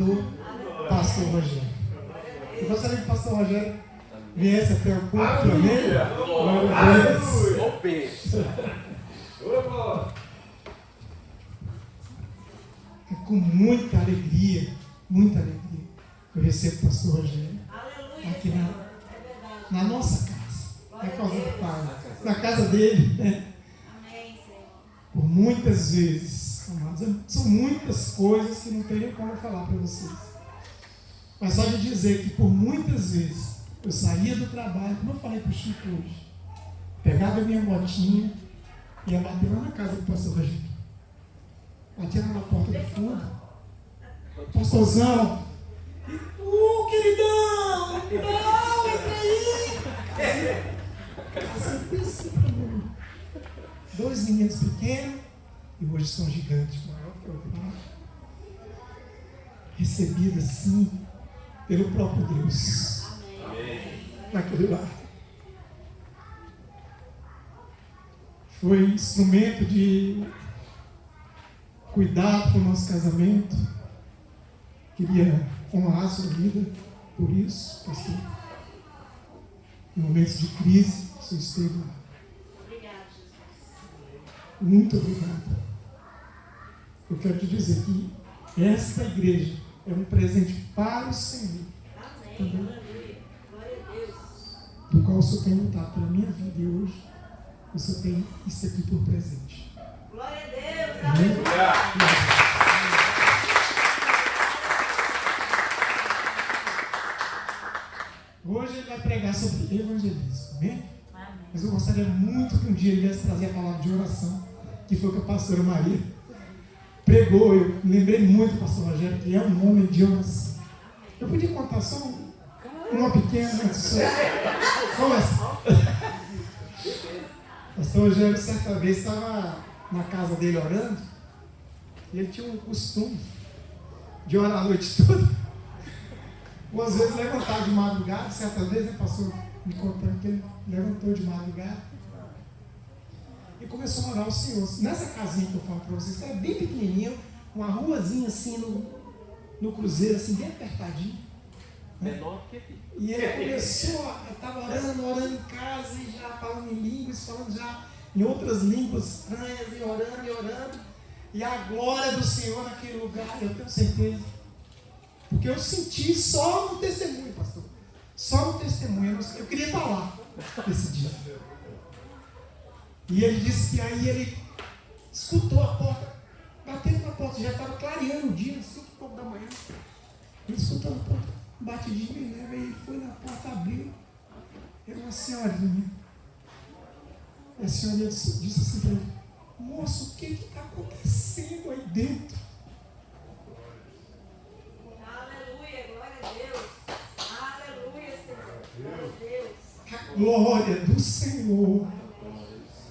do pastor Rogério. Eu gostaria que o pastor Rogério viesse até o culto também. É com muita alegria que eu recebo o pastor Rogério aqui na nossa casa, na casa do Pai, na casa dele, né? Por muitas vezes, amados, são muitas coisas que não tenho como falar para vocês. Mas só de dizer que por muitas vezes eu saía do trabalho, como eu falei para o Chico hoje, pegava a minha motinha e ia bater lá na casa do pastor Rogério. Batia lá na porta do fundo. Pastorzão, queridão, não, entra aí. Dois meninos pequenos e hoje são gigantes, maior que eu. Recebido assim pelo próprio Deus. Naquele lá. Foi instrumento de cuidado para o nosso casamento. Queria honrar a sua vida por isso, pastor. Em momentos de crise, o senhor esteve lá. Obrigado, Jesus. Muito obrigado. Eu quero te dizer que esta igreja é um presente para o Senhor. Amém. Também. Aleluia. Glória a Deus. Do qual o Senhor tem lutado pela minha vida e hoje o Senhor tem isso aqui por presente. Glória a Deus. Amém? Aleluia. Hoje ele vai pregar sobre evangelismo. Amém? Amém. Mas eu gostaria muito que um dia ele viesse trazer a palavra de oração, que foi o que a pastora Maria pregou. Eu lembrei muito do pastor Rogério, que é um homem de oração. Eu podia contar só uma pequena só essa. O pastor Rogério, certa vez, estava na casa dele orando, e ele tinha um costume de orar a noite toda. Ou às vezes levantava de madrugada, certa vez, né, pastor me contando que ele levantou de madrugada e começou a orar ao Senhor. Nessa casinha que eu falo para vocês, que era bem pequenininha, uma ruazinha assim no cruzeiro, assim, bem apertadinho. Né? Menor que aqui. E ele começou, estava orando em casa, e já falando em línguas, falando já em outras línguas estranhas, e orando. E a glória do Senhor naquele lugar, eu tenho certeza. Porque eu senti só no testemunho, pastor. Só no testemunho. Eu queria estar lá esse dia. E ele disse que aí ele escutou a porta, batendo na porta, já estava clareando o dia, 5h da manhã. Ele escutou a porta, batidinha, né? Ele foi na porta, abriu. Era uma senhorinha. E a senhorinha disse assim para ele: moço, o que está acontecendo aí dentro? Aleluia. Glória a Deus. Aleluia, Senhor. Glória a Deus. A glória do Senhor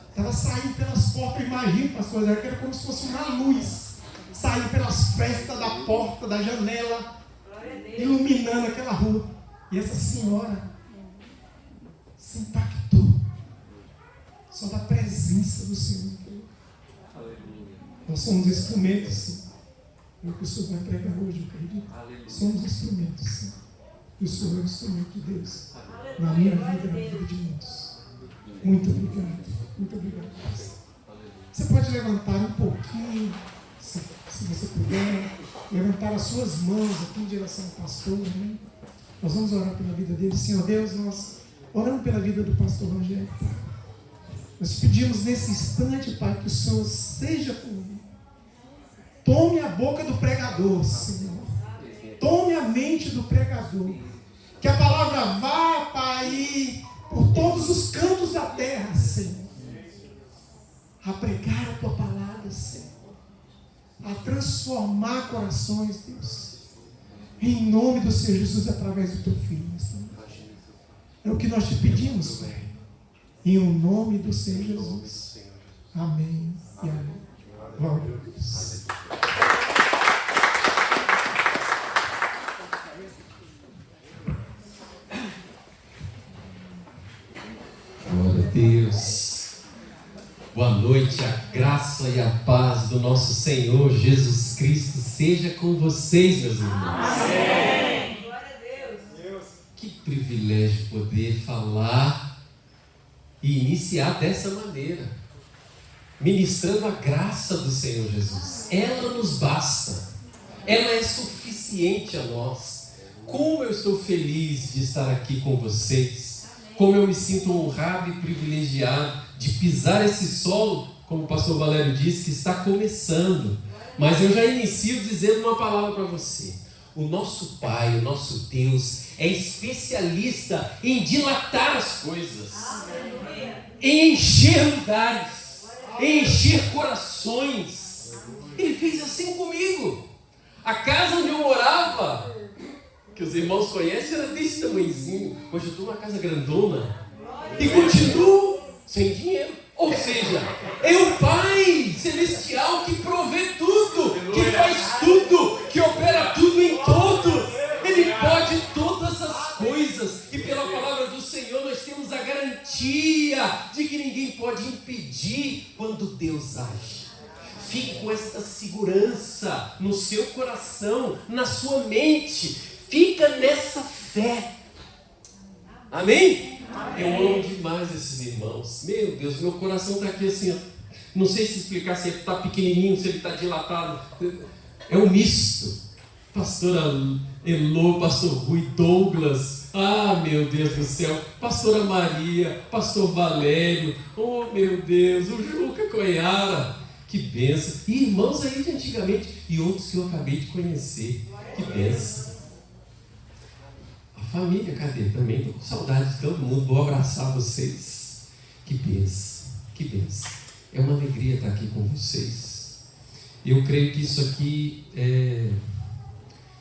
estava saindo pelas portas. Imagina, pastor, era como se fosse uma luz saindo pelas frestas da porta, da janela, Glória a Deus. iluminando aquela rua. E essa senhora se impactou só da presença do Senhor. Aleluia. Nós somos instrumentos, sim. É o que o Senhor vai pregar hoje, eu acredito. Aleluia. Somos instrumentos, sim. E o Senhor é o instrumento de Deus Aleluia. na minha Glória vida e a na vida Deus. de muitos. Muito obrigado. Muito obrigado. Aleluia. Você pode levantar um pouquinho, se você puder, levantar as suas mãos aqui em direção ao pastor, amém? Nós vamos orar pela vida dele. Senhor Deus, nós oramos pela vida do pastor Rogério, Pai. Nós pedimos nesse instante, Pai, que o Senhor seja comigo. Tome a boca do pregador, Senhor. Tome a mente do pregador. Que a palavra vá, Pai, por todos os cantos da terra, Senhor. A pregar a Tua palavra, Senhor. A transformar corações, Deus. Em nome do Senhor Jesus, através do Teu Filho, Senhor. É o que nós te pedimos, Pai. Em o nome do Senhor Jesus. Amém e amém. Glória a Deus. Glória a Deus. Boa noite, a graça e a paz do nosso Senhor Jesus Cristo seja com vocês, meus irmãos. Amém. Glória a Deus. Que privilégio poder falar e iniciar dessa maneira, ministrando a graça do Senhor Jesus. Ela nos basta, ela é suficiente a nós. Como eu estou feliz de estar aqui com vocês, como eu me sinto honrado e privilegiado de pisar esse solo, como o pastor Valério disse, que está começando. Mas eu já inicio dizendo uma palavra para você. O nosso Pai, o nosso Deus, é especialista em dilatar as coisas, em encher lugares, em encher corações. Ele fez assim comigo. A casa onde eu morava, que os irmãos conhecem, era desse tamanhozinho. Hoje eu estou numa casa grandona e continuo sem dinheiro. Ou seja, é o Pai Celestial que provê tudo, que faz tudo, que opera tudo em todos. Ele pode todas as coisas. E pela palavra do Senhor nós temos a garantia de que ninguém pode impedir quando Deus age. Fique com esta segurança no seu coração, na sua mente. Fica nessa fé. Amém? Eu amo demais esses irmãos. Meu Deus, meu coração está aqui assim. Não sei se explicar se ele está pequenininho, se ele está dilatado. É um misto. Pastora Elô, pastor Rui, Douglas. Ah, meu Deus do céu. Pastora Maria, pastor Valério. Oh, meu Deus, o Juca Coiara. Que bênção. E irmãos aí de antigamente e outros que eu acabei de conhecer. Que bênção. Família, cadê? Também estou com saudade de todo mundo. Vou abraçar vocês. Que bênção, que bênção. É uma alegria estar aqui com vocês. Eu creio que isso aqui, de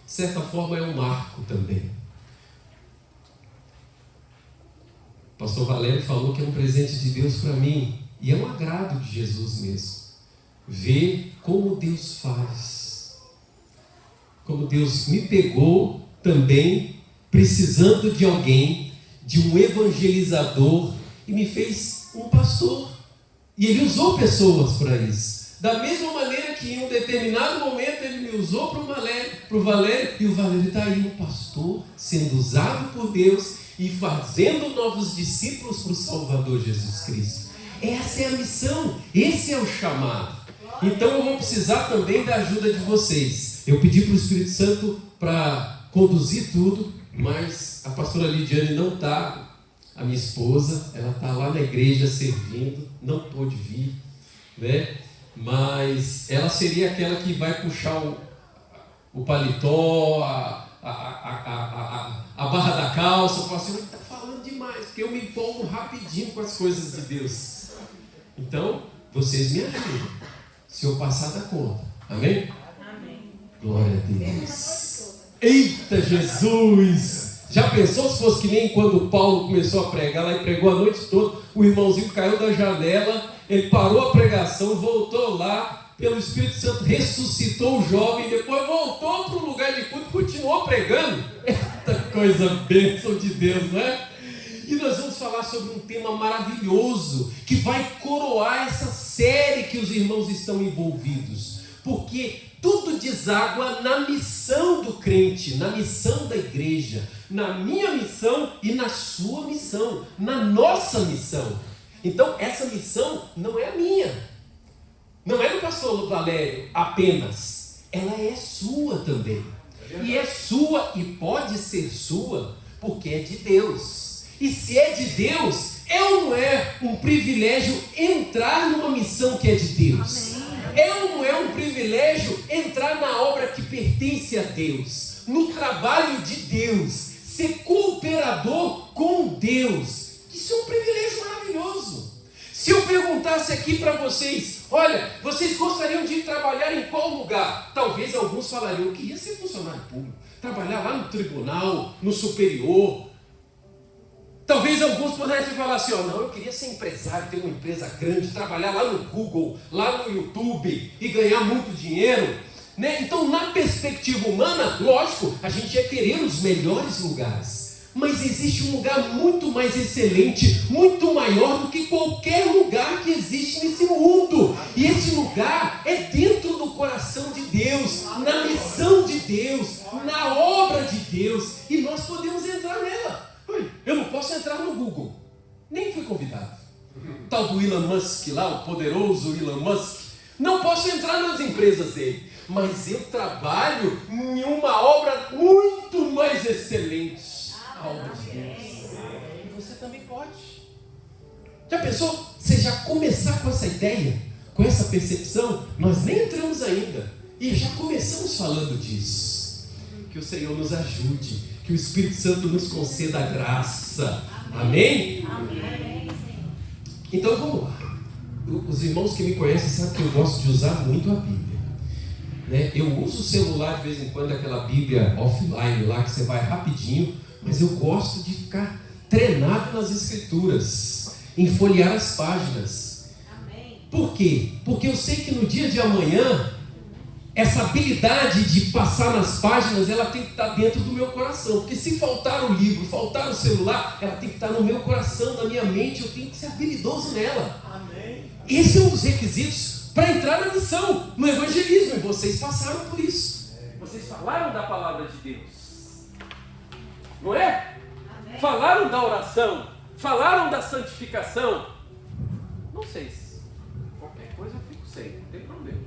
certa forma, é um marco também. O pastor Valério falou que é um presente de Deus para mim. E é um agrado de Jesus mesmo. Ver como Deus faz. Como Deus me pegou também precisando de alguém, de um evangelizador, e me fez um pastor. E ele usou pessoas para isso. Da mesma maneira que em um determinado momento ele me usou para o Valério, e o Valério está aí, um pastor, sendo usado por Deus e fazendo novos discípulos para o Salvador Jesus Cristo. Essa é a missão, esse é o chamado. Então eu vou precisar também da ajuda de vocês. Eu pedi para o Espírito Santo para conduzir tudo, mas a pastora Lidiane não está, a minha esposa, ela está lá na igreja servindo, não pôde vir, né? Mas ela seria aquela que vai puxar o paletó, a barra da calça, falar assim, ele está falando demais, porque eu me empolgo rapidinho com as coisas de Deus. Então, vocês me ajudam, se eu passar da conta, amém? Amém. Glória a Deus. Eita Jesus! Já pensou se fosse que nem quando Paulo começou a pregar lá e pregou a noite toda, o irmãozinho caiu da janela, ele parou a pregação, voltou lá, pelo Espírito Santo ressuscitou o jovem, depois voltou para o lugar de culto e continuou pregando. Eita coisa, bênção de Deus, não é? E nós vamos falar sobre um tema maravilhoso que vai coroar essa série que os irmãos estão envolvidos, porque tudo deságua na missão do crente, na missão da igreja, na minha missão e na sua missão, na nossa missão. Então essa missão não é a minha, não é do pastor Valério apenas, ela é sua também. E é sua e pode ser sua porque é de Deus. E se é de Deus, é ou não é um privilégio entrar numa missão que é de Deus? Amém. É ou não é um privilégio entrar na obra que pertence a Deus, no trabalho de Deus, ser cooperador com Deus? Isso é um privilégio maravilhoso. Se eu perguntasse aqui para vocês, olha, vocês gostariam de trabalhar em qual lugar? Talvez alguns falariam, eu queria ser funcionário público, trabalhar lá no tribunal, no superior. Talvez alguns pudessem falar assim, não, eu queria ser empresário, ter uma empresa grande, trabalhar lá no Google, lá no YouTube e ganhar muito dinheiro, né? Então, na perspectiva humana, lógico, a gente ia querer os melhores lugares. Mas existe um lugar muito mais excelente, muito maior do que qualquer lugar que existe nesse mundo. E esse lugar é dentro do coração de Deus, na missão de Deus, na obra de Deus. E nós podemos entrar nela. Eu não posso entrar no Google, nem fui convidado. O tal do Elon Musk lá, o poderoso Elon Musk. Não posso entrar nas empresas dele. Mas eu trabalho em uma obra muito mais excelente. A obra de Deus. E você também pode. Já pensou? Você já começar com essa ideia, com essa percepção? Nós nem entramos ainda. E já começamos falando disso. Que o Senhor nos ajude. Que o Espírito Santo nos conceda a graça. Amém? Amém. Então vamos lá. Os irmãos que me conhecem sabem que eu gosto de usar muito a Bíblia. Eu uso o celular de vez em quando, aquela Bíblia offline lá, que você vai rapidinho. Mas eu gosto de ficar treinado nas Escrituras, em folhear as páginas. Amém. Por quê? Porque eu sei que no dia de amanhã, essa habilidade de passar nas páginas, ela tem que estar dentro do meu coração. Porque se faltar o livro, faltar o celular, ela tem que estar no meu coração, na minha mente, eu tenho que ser habilidoso nela. Amém. Esse é um dos requisitos para entrar na missão, no evangelismo. E vocês passaram por isso. Vocês falaram da palavra de Deus. Não é? Amém. Falaram da oração, falaram da santificação. Não sei se qualquer coisa eu fico sem, não tem problema.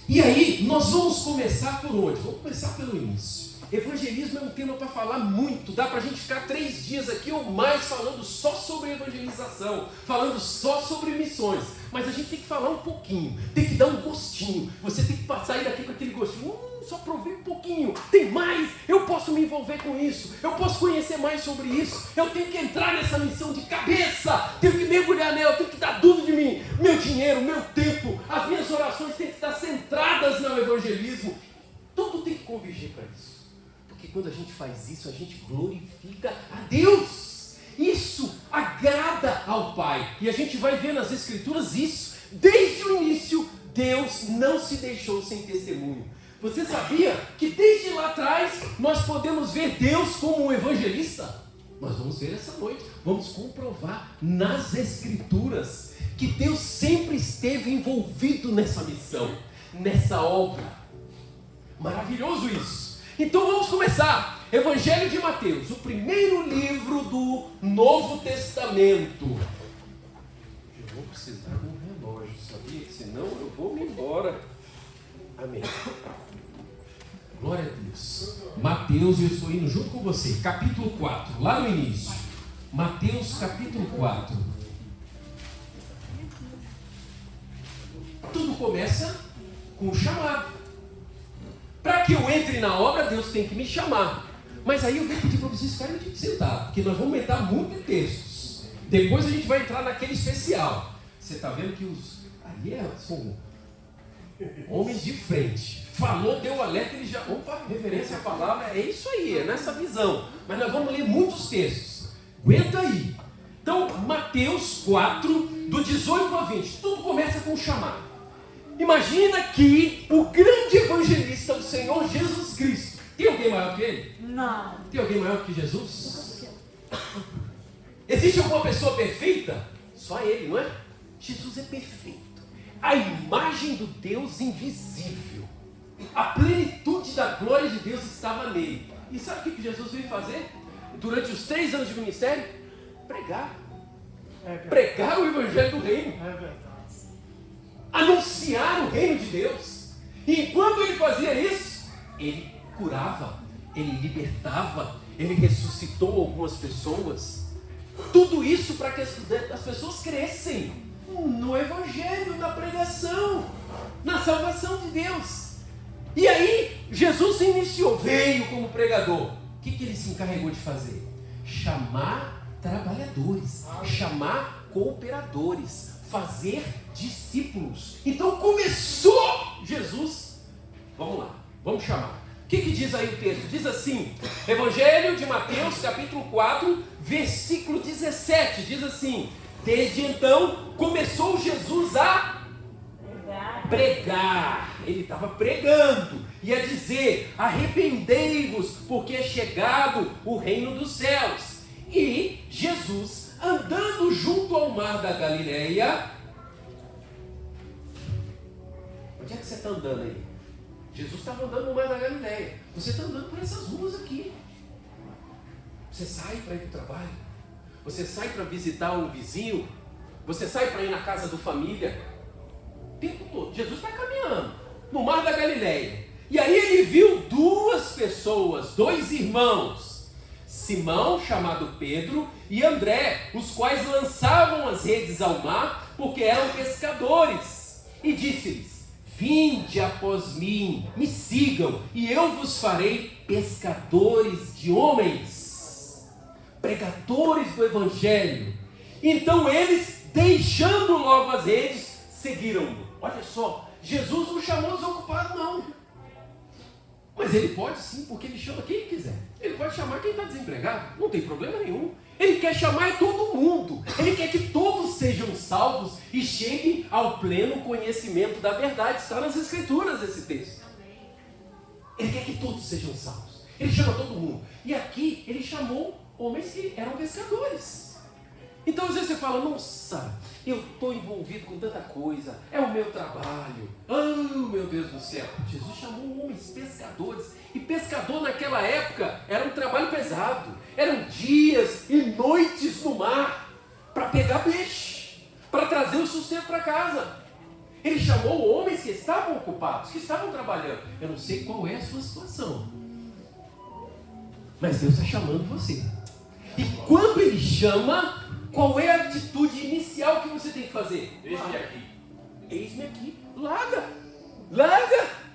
E aí, nós vamos começar por onde? Vamos começar pelo início. Evangelismo é um tema para falar muito. Dá para a gente ficar 3 dias aqui ou mais falando só sobre evangelização, falando só sobre missões. Mas a gente tem que falar um pouquinho, tem que dar um gostinho. Você tem que sair daqui com aquele gostinho. Só provei um pouquinho, tem mais, eu posso me envolver com isso, eu posso conhecer mais sobre isso, eu tenho que entrar nessa missão de cabeça, tenho que mergulhar nela, tenho que dar tudo de mim, meu dinheiro, meu tempo, as minhas orações têm que estar centradas no evangelismo. Tudo tem que convergir para isso, porque quando a gente faz isso, a gente glorifica a Deus, isso agrada ao Pai, e a gente vai ver nas Escrituras isso, desde o início, Deus não se deixou sem testemunho. Você sabia que desde lá atrás nós podemos ver Deus como um evangelista? Nós vamos ver essa noite, vamos comprovar nas Escrituras que Deus sempre esteve envolvido nessa missão, nessa obra. Maravilhoso isso! Então vamos começar. Evangelho de Mateus, o primeiro livro do Novo Testamento. Eu vou precisar de um relógio, sabia? Senão eu vou me embora. Amém. Glória a Deus. Mateus, eu estou indo junto com você. Capítulo 4, lá no início. Mateus capítulo 4. Tudo começa com o chamado. Para que eu entre na obra, Deus tem que me chamar. Mas aí eu vou pedir para vocês ficarem de sentar, porque nós vamos entrar muito em textos. Depois a gente vai entrar naquele especial. Você está vendo que os... ali são homens de frente. Falou, deu alerta, ele já... Opa, referência à palavra, é isso aí, é nessa visão. Mas nós vamos ler muitos textos. Aguenta aí. Então, Mateus 4, do 18 a 20. Tudo começa com um chamado. Imagina que o grande evangelista, o Senhor Jesus Cristo. Tem alguém maior que ele? Não. Tem alguém maior que Jesus? Existe alguma pessoa perfeita? Só ele, não é? Jesus é perfeito. A imagem do Deus invisível. A plenitude da glória de Deus estava nele. E sabe o que Jesus veio fazer? Durante os 3 anos de ministério? Pregar. Pregar o evangelho do reino. Anunciar o reino de Deus. E enquanto ele fazia isso, ele curava, ele libertava, ele ressuscitou algumas pessoas. Tudo isso para que as pessoas crescem no evangelho, na pregação, na salvação de Deus. E aí, Jesus iniciou, veio como pregador. O que ele se encarregou de fazer? Chamar trabalhadores, chamar cooperadores, fazer discípulos. Então começou Jesus. Vamos lá, vamos chamar. O que diz aí o texto? Diz assim, Evangelho de Mateus, capítulo 4, versículo 17. Diz assim: desde então começou Jesus a pregar. Ele estava pregando, ia dizer: arrependei-vos, porque é chegado o reino dos céus. E Jesus, andando junto ao mar da Galileia. Onde é que você está andando aí? Jesus estava andando no mar da Galileia. Você está andando por essas ruas aqui. Você sai para ir para o trabalho. Você sai para visitar um vizinho. Você sai para ir na casa do família. O tempo todo. Jesus está caminhando no mar da Galileia. E aí ele viu duas pessoas, dois irmãos. Simão, chamado Pedro, e André, os quais lançavam as redes ao mar, porque eram pescadores. E disse-lhes: vinde após mim, me sigam, e eu vos farei pescadores de homens, pregadores do Evangelho. Então eles, deixando logo as redes, seguiram-no. Olha só, Jesus não chamou desocupados, não. Mas ele pode sim, porque ele chama quem ele quiser. Ele pode chamar quem está desempregado, não tem problema nenhum. Ele quer chamar todo mundo. Ele quer que todos sejam salvos e cheguem ao pleno conhecimento da verdade. Está nas Escrituras esse texto. Ele quer que todos sejam salvos. Ele chama todo mundo. E aqui ele chamou homens que eram pescadores. Então às vezes você fala: nossa, eu estou envolvido com tanta coisa, é o meu trabalho. Oh, meu Deus do céu. Jesus chamou homens pescadores. E pescador naquela época era um trabalho pesado. Eram dias e noites no mar para pegar peixe, para trazer o sustento para casa. Ele chamou homens que estavam ocupados, que estavam trabalhando. Eu não sei qual é a sua situação, mas Deus está chamando você. E quando Ele chama, qual é a atitude inicial que você tem que fazer? Eis-me aqui. Eis-me aqui. Larga. Larga.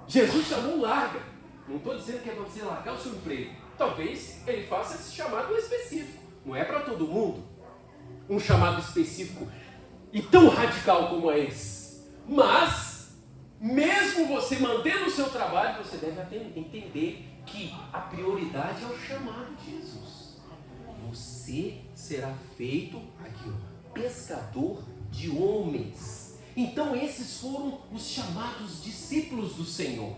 Jesus chamou larga. Não estou dizendo que é para você largar o seu emprego. Talvez Ele faça esse chamado específico. Não é para todo mundo. Um chamado específico e tão radical como é esse. Mas, mesmo você mantendo o seu trabalho, você deve entender que a prioridade é o chamado de Jesus. Você será feito aqui, pescador de homens. Então esses foram os chamados discípulos do Senhor.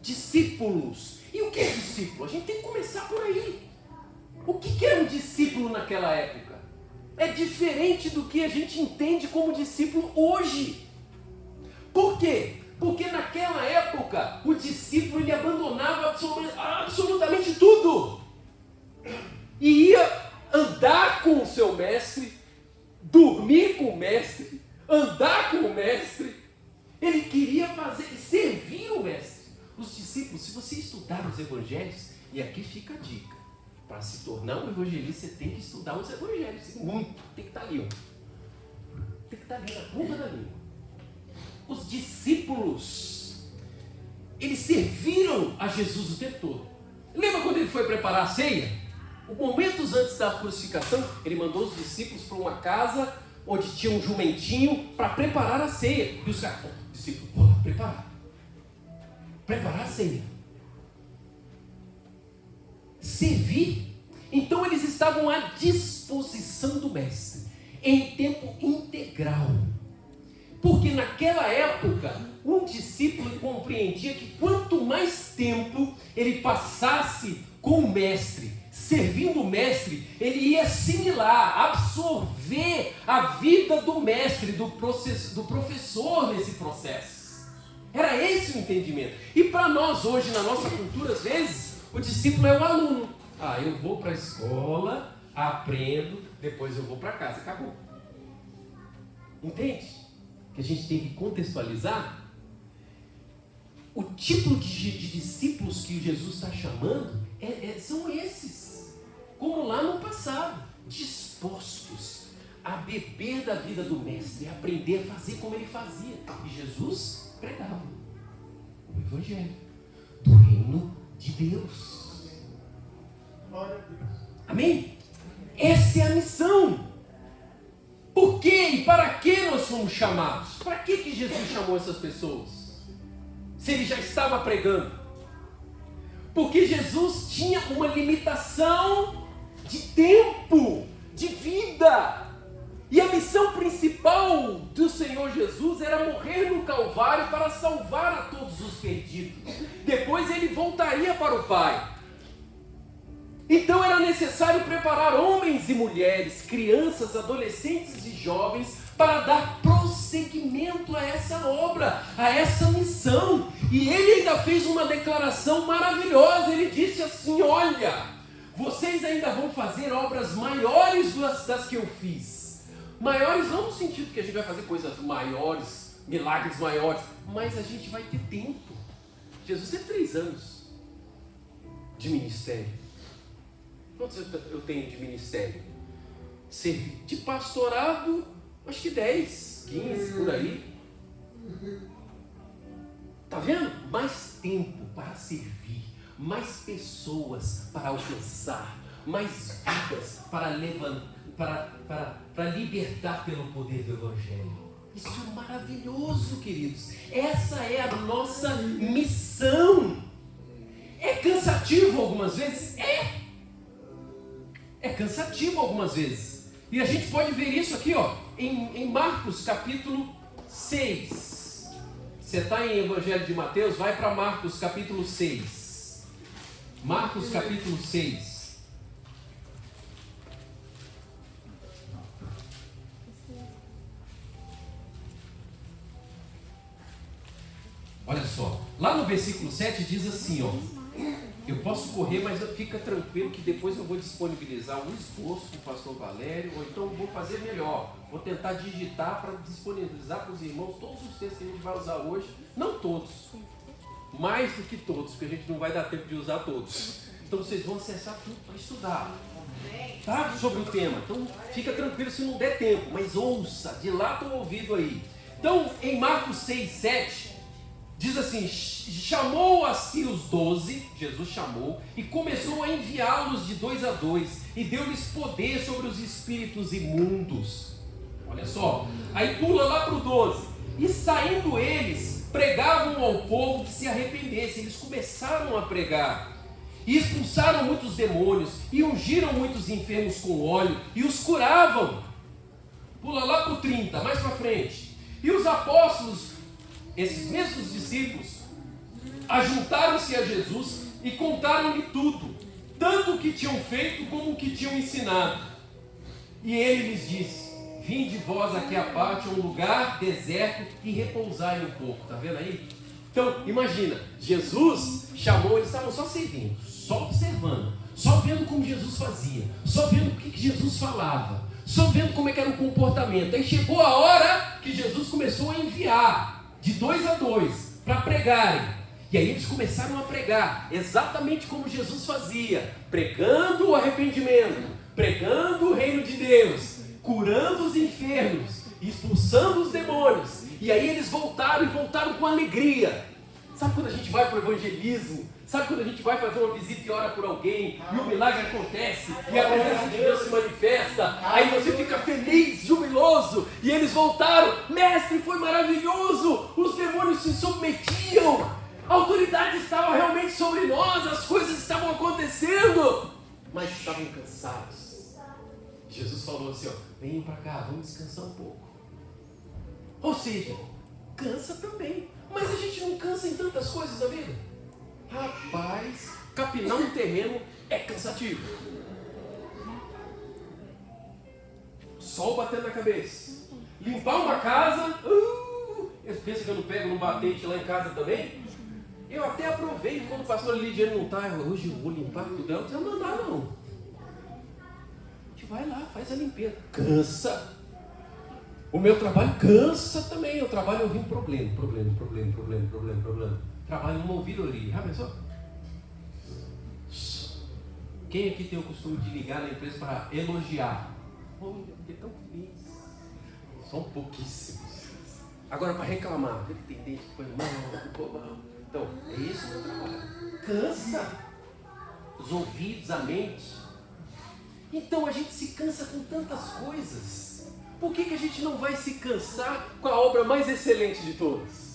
Discípulos. E o que é discípulo? A gente tem que começar por aí. O que era um discípulo naquela época? É diferente do que a gente entende como discípulo hoje. Por quê? Porque naquela época o discípulo ele abandonava absolutamente tudo. E ia andar com o seu mestre, dormir com o mestre, andar com o mestre. Ele queria servir o mestre. Os discípulos, se você estudar os evangelhos, e aqui fica a dica, para se tornar um evangelista, você tem que estudar os evangelhos, muito, tem que estar ali, ó. Tem que estar ali na ponta da língua. Os discípulos, eles serviram a Jesus o tempo todo. Lembra quando ele foi preparar a ceia? Momentos antes da crucificação, ele mandou os discípulos para uma casa onde tinha um jumentinho para preparar a ceia. E os caras, discípulos, bora preparar a ceia. Servir. Então eles estavam à disposição do mestre, em tempo integral. Porque naquela época, um discípulo compreendia que quanto mais tempo ele passasse com o mestre, servindo o mestre, ele ia assimilar, absorver a vida do mestre, do professor nesse processo. Era esse o entendimento. E para nós hoje, na nossa cultura, às vezes, o discípulo é o aluno. Eu vou para a escola, aprendo, depois eu vou para casa, acabou. Entende? Que a gente tem que contextualizar. O tipo de discípulos que Jesus está chamando são esses, como lá no passado, dispostos a beber da vida do mestre, a aprender a fazer como ele fazia. E Jesus pregava o Evangelho do reino de Deus. Glória a Deus. Amém? Essa é a missão. Por quê e para que nós fomos chamados? Para que Jesus chamou essas pessoas? Se ele já estava pregando. Porque Jesus tinha uma limitação de tempo, de vida. E a missão principal do Senhor Jesus era morrer no Calvário para salvar a todos os perdidos. Depois ele voltaria para o Pai. Então era necessário preparar homens e mulheres, crianças, adolescentes e jovens para dar prosseguimento a essa obra, a essa missão. E ele ainda fez uma declaração maravilhosa. Ele disse assim: olha, vocês ainda vão fazer obras maiores das que eu fiz. Maiores não no sentido que a gente vai fazer coisas maiores, milagres maiores, mas a gente vai ter tempo. Jesus teve 3 anos de ministério. Quantos eu tenho de ministério? Servir de pastorado, acho que 10, 15, por aí. Tá vendo? Mais tempo para servir, mais pessoas para alcançar, mais vidas para levantar, para libertar pelo poder do Evangelho. Isso é maravilhoso, queridos. Essa é a nossa missão. É cansativo algumas vezes? É cansativo algumas vezes. E a gente pode ver isso aqui, ó, em Marcos capítulo 6. Você está em Evangelho de Mateus? Vai para Marcos capítulo 6. Marcos capítulo 6. Olha só, lá no versículo 7 diz assim, ó: eu posso correr, mas fica tranquilo que depois eu vou disponibilizar um esboço para o pastor Valério, ou então vou fazer melhor, vou tentar digitar para disponibilizar para os irmãos todos os textos que a gente vai usar hoje, não todos, mais do que todos, porque a gente não vai dar tempo de usar todos. Então vocês vão acessar tudo para estudar, tá? Sobre o tema. Então fica tranquilo se não der tempo, mas ouça, dilata o ouvido aí. Então em Marcos 6, 7, diz assim: chamou a si os 12, Jesus chamou, e começou a enviá-los de 2 a 2, e deu-lhes poder sobre os espíritos imundos. Olha só, aí pula lá para o 12. E saindo eles, pregavam ao povo que se arrependesse. Eles começaram a pregar. E expulsaram muitos demônios, e ungiram muitos enfermos com óleo, e os curavam. Pula lá para o 30, mais para frente. E os apóstolos, esses mesmos discípulos, ajuntaram-se a Jesus e contaram-lhe tudo, tanto o que tinham feito como o que tinham ensinado. E ele lhes disse: vinde vós aqui à parte, a um lugar deserto, e repousai um pouco. Está vendo aí? Então, imagina, Jesus chamou, eles estavam só servindo, só observando, só vendo como Jesus fazia, só vendo o que Jesus falava, só vendo como é que era o comportamento. Aí chegou a hora que Jesus começou a enviar de 2 a 2 para pregarem. E aí eles começaram a pregar exatamente como Jesus fazia, pregando o arrependimento, pregando o reino de Deus, curando os enfermos, expulsando os demônios. E aí eles voltaram, e voltaram com alegria. Sabe quando a gente vai para o evangelismo? Sabe quando a gente vai fazer uma visita e ora por alguém, e o milagre acontece, e a presença de Deus se manifesta, aí você fica feliz, jubiloso, e eles voltaram: mestre, foi maravilhoso, os demônios se submetiam, a autoridade estava realmente sobre nós, as coisas estavam acontecendo, mas estavam cansados. Jesus falou assim: ó, venham para cá, vamos descansar um pouco. Ou seja, cansa também, mas a gente não cansa em tantas coisas da vida. Rapaz, capinar um terreno é cansativo. Sol batendo na cabeça. Limpar uma casa. Pensa que eu não pego no batente lá em casa também? Eu até aproveito quando o pastor Lidiane não está. Hoje eu vou limpar tudo. Ela não precisa mandar, não. A gente vai lá, faz a limpeza. Cansa. O meu trabalho cansa também. Eu trabalho ouvindo problema. Trabalho numa ouvidoria. Já pensou? Quem aqui tem o costume de ligar na empresa para elogiar? Oh, eu tão feliz. São pouquíssimos. Agora para reclamar. Tem gente que foi mal. Então, é esse o meu trabalho. Cansa. Os ouvidos, a mente. Então a gente se cansa com tantas coisas. Por que a gente não vai se cansar com a obra mais excelente de todas?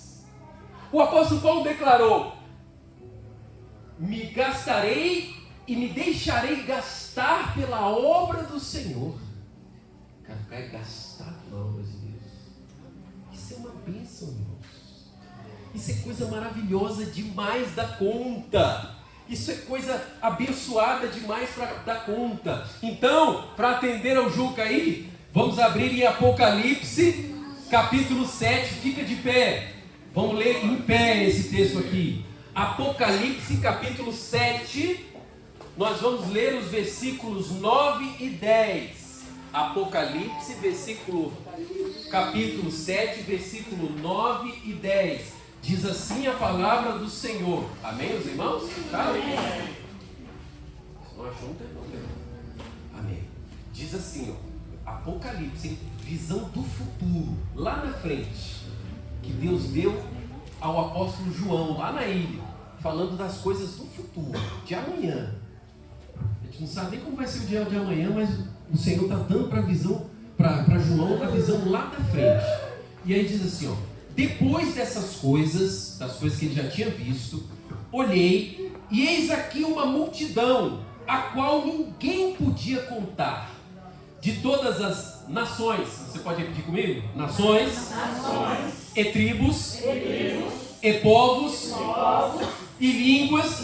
O apóstolo Paulo declarou: me gastarei e me deixarei gastar pela obra do Senhor. Quero ficar gastado na obra de Deus. Isso é uma bênção, irmãos. Isso é coisa maravilhosa demais da conta. Isso é coisa abençoada demais para dar conta. Então, para atender ao Juca aí, vamos abrir em Apocalipse, capítulo 7, fica de pé. Vamos ler em pé esse texto aqui. Apocalipse, capítulo 7, nós vamos ler os versículos 9 e 10. Apocalipse, capítulo 7, versículo 9 e 10. Diz assim a palavra do Senhor. Amém, os irmãos? Tá? Amém. Não achou? Não tem problema. Amém. Diz assim, ó, Apocalipse, visão do futuro, lá na frente, que Deus deu ao apóstolo João, lá na ilha, falando das coisas do futuro, de amanhã. A gente não sabe nem como vai ser o dia de amanhã, mas o Senhor está dando para João a visão lá da frente. E aí diz assim, ó, depois dessas coisas, das coisas que ele já tinha visto, olhei e eis aqui uma multidão, a qual ninguém podia contar, de todas as nações. Você pode repetir comigo? Nações. E tribos. E povos. E línguas.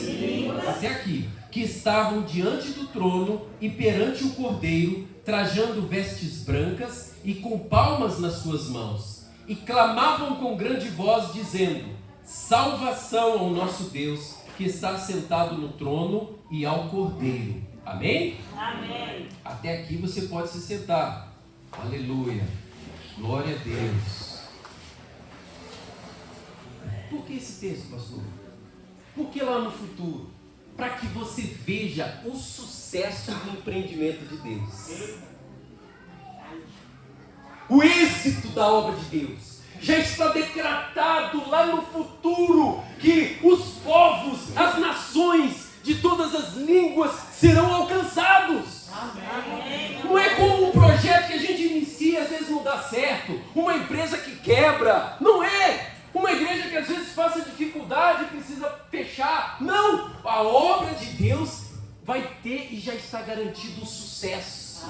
Até aqui. Que estavam diante do trono e perante o Cordeiro, trajando vestes brancas e com palmas nas suas mãos. E clamavam com grande voz, dizendo: salvação ao nosso Deus, que está sentado no trono, e ao Cordeiro. Amém? Amém. Até aqui você pode se sentar. Aleluia. Glória a Deus. Por que esse texto, pastor? Porque lá no futuro, para que você veja o sucesso do empreendimento de Deus, o êxito da obra de Deus. Já está decretado lá no futuro que os povos, as nações de todas as línguas serão alcançados. Amém. Não é como um projeto que a gente inicia e às vezes não dá certo, uma empresa que quebra, não é. Uma igreja que às vezes passa dificuldade e precisa fechar. Não! A obra de Deus vai ter e já está garantido o sucesso.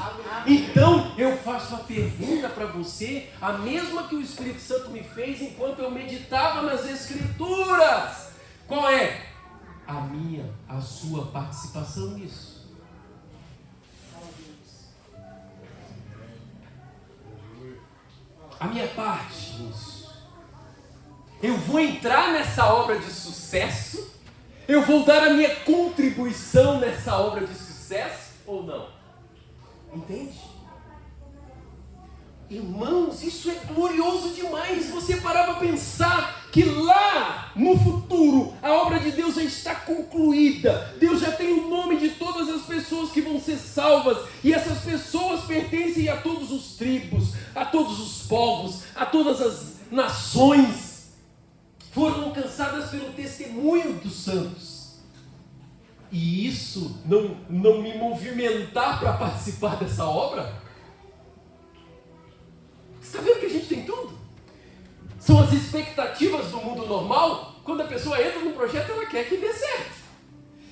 Então eu faço a pergunta para você, a mesma que o Espírito Santo me fez enquanto eu meditava nas Escrituras. Qual é a minha, a sua participação nisso? A minha parte nisso. Eu vou entrar nessa obra de sucesso? Eu vou dar a minha contribuição nessa obra de sucesso ou não? Entende? Irmãos, isso é glorioso demais. Você parar para pensar que lá no futuro a obra de Deus já está concluída. Deus já tem o nome de todas as pessoas que vão ser salvas. E essas pessoas pertencem a todos os tribos, a todos os povos, a todas as nações. Foram alcançadas pelo testemunho dos santos. E isso não me movimentar para participar dessa obra? Você está vendo que a gente tem tudo? São as expectativas do mundo normal. Quando a pessoa entra num projeto, ela quer que dê certo.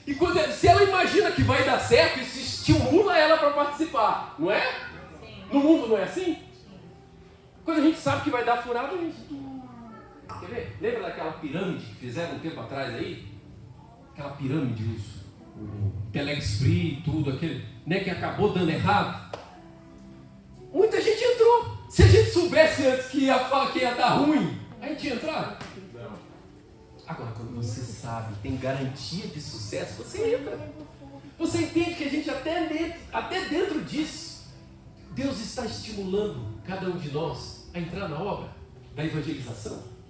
E se ela imagina que vai dar certo, isso estimula ela para participar. Não é? Sim. No mundo não é assim? Sim. Quando a gente sabe que vai dar furada, a gente... Quer ver? Lembra daquela pirâmide que fizeram um tempo atrás aí? Aquela pirâmide, o Telex Free e tudo, aquele, né, que acabou dando errado. Muita gente entrou. Se a gente soubesse antes que ia dar ruim, a gente ia entrar. Não. Agora, quando você sabe, tem garantia de sucesso, você entra. Você entende que a gente até dentro disso, Deus está estimulando cada um de nós a entrar na obra da evangelização.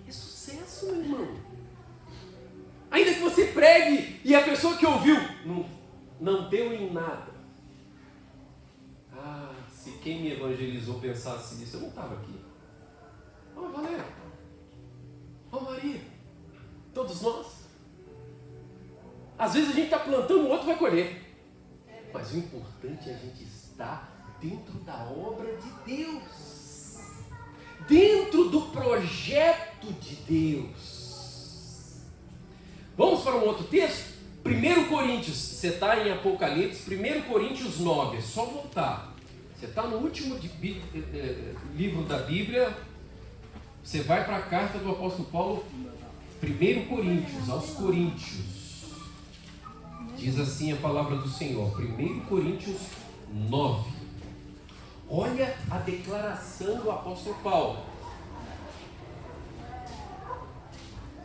É sucesso, meu irmão. Ainda que você pregue e a pessoa que ouviu não deu em nada. Ah, se quem me evangelizou pensasse nisso, eu não estava aqui. Ó, Valéria. Ó, Maria. Todos nós. Às vezes a gente está plantando, o outro vai colher. Mas o importante é a gente estar dentro da obra de Deus. Dentro do projeto de Deus. Vamos para um outro texto? 1 Coríntios, você está em Apocalipse, 1 Coríntios 9, é só voltar. Você está no último livro da Bíblia, você vai para a carta do apóstolo Paulo, 1 Coríntios, aos Coríntios. Diz assim a palavra do Senhor, 1 Coríntios 9. Olha a declaração do apóstolo Paulo.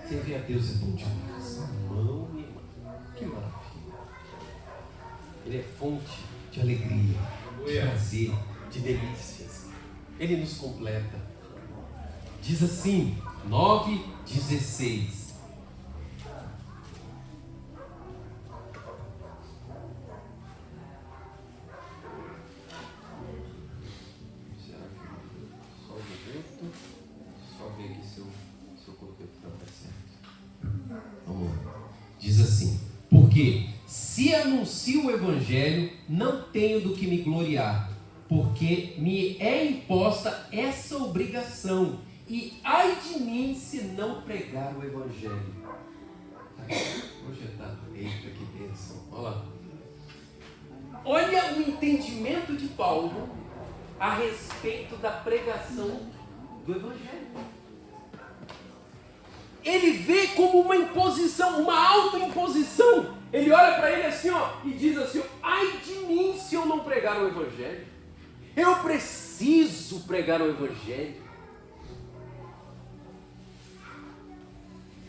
Servir a Deus é bom demais. Mão e irmã. Que maravilha. Ele é fonte de alegria, de prazer, de delícias. Ele nos completa. Diz assim, 9:16. Diz assim: porque se anuncio o Evangelho, não tenho do que me gloriar, porque me é imposta essa obrigação, e ai de mim se não pregar o Evangelho. Hoje está, eita, que bênção. Olha lá. Olha o entendimento de Paulo a respeito da pregação do Evangelho. Ele vê como uma imposição, uma autoimposição. Ele olha para ele assim, ó, e diz assim: ai de mim se eu não pregar o Evangelho. Eu preciso pregar o Evangelho.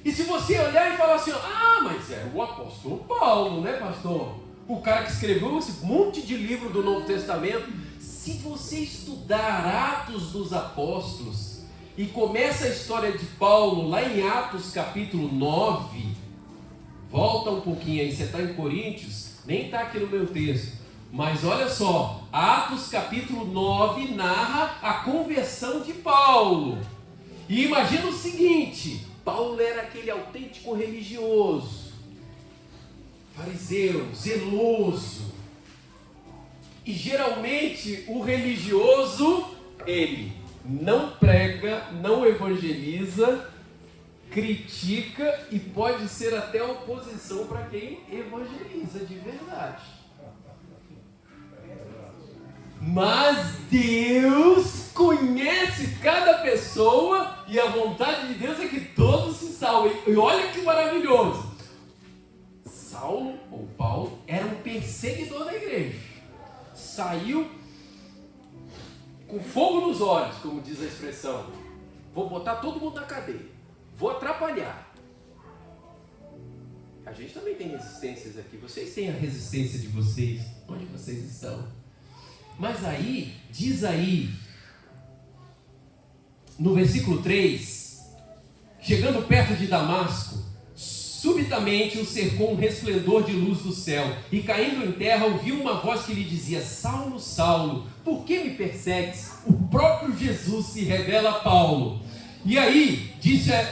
E se você olhar e falar assim, ah, mas é o apóstolo Paulo, né, pastor? O cara que escreveu esse monte de livro do Novo Testamento. Se você estudar Atos dos Apóstolos e começa a história de Paulo lá em Atos capítulo 9, volta um pouquinho aí, você está em Coríntios, nem está aqui no meu texto, mas olha só, Atos capítulo 9 narra a conversão de Paulo. E imagina o seguinte: Paulo era aquele autêntico religioso, fariseu, zeloso. E geralmente o religioso, ele não prega, não evangeliza, critica e pode ser até oposição para quem evangeliza de verdade. Mas Deus conhece cada pessoa e a vontade de Deus é que todos se salvem. E olha que maravilhoso. Saulo, ou Paulo, era um perseguidor da igreja. Saiu com fogo nos olhos, como diz a expressão. Vou botar todo mundo na cadeia. Vou atrapalhar. A gente também tem resistências aqui. Vocês têm a resistência de vocês. Onde vocês estão? Mas aí, diz aí, no versículo 3, chegando perto de Damasco, subitamente o cercou um resplendor de luz do céu, e caindo em terra ouviu uma voz que lhe dizia: Saulo, Saulo, por que me persegues? O próprio Jesus se revela a Paulo. E aí,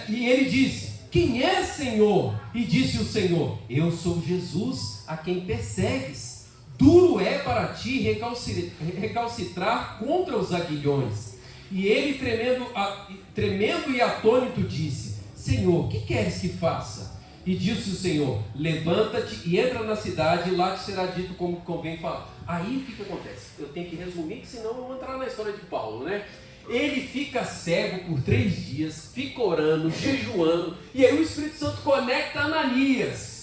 ele disse: quem é, Senhor? E disse o Senhor: eu sou Jesus a quem persegues. Duro é para ti recalcitrar contra os aguilhões. E ele, tremendo e atônito, disse: Senhor, o que queres que faça? E disse o Senhor: levanta-te e entra na cidade, e lá te será dito como convém falar. Aí o que acontece? Eu tenho que resumir, que senão eu vou entrar na história de Paulo, né? Ele fica cego por 3 dias, fica orando, jejuando, e aí o Espírito Santo conecta Ananias.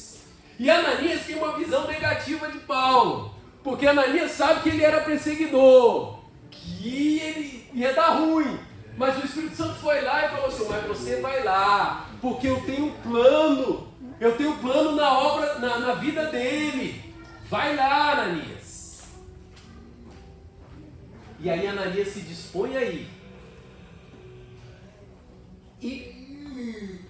E Ananias tem uma visão negativa de Paulo, porque Ananias sabe que ele era perseguidor, que ele ia dar ruim. Mas o Espírito Santo foi lá e falou assim: mas você vai lá, porque eu tenho um plano na obra, na vida dele. Vai lá, Ananias. E aí Ananias se dispõe a ir. E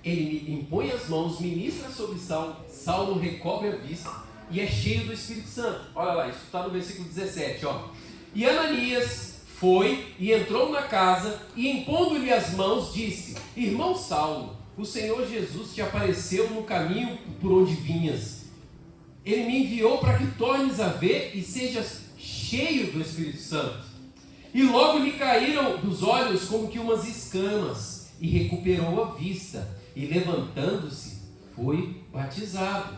ele impõe as mãos, ministra sobre Saulo, Saulo recobre a vista e é cheio do Espírito Santo. Olha lá, isso está no versículo 17, ó. E Ananias foi e entrou na casa e, impondo-lhe as mãos, disse: irmão Saulo, o Senhor Jesus te apareceu no caminho por onde vinhas. Ele me enviou para que tornes a ver e sejas cheio do Espírito Santo. E logo lhe caíram dos olhos como que umas escamas, e recuperou a vista, e levantando-se, foi batizado.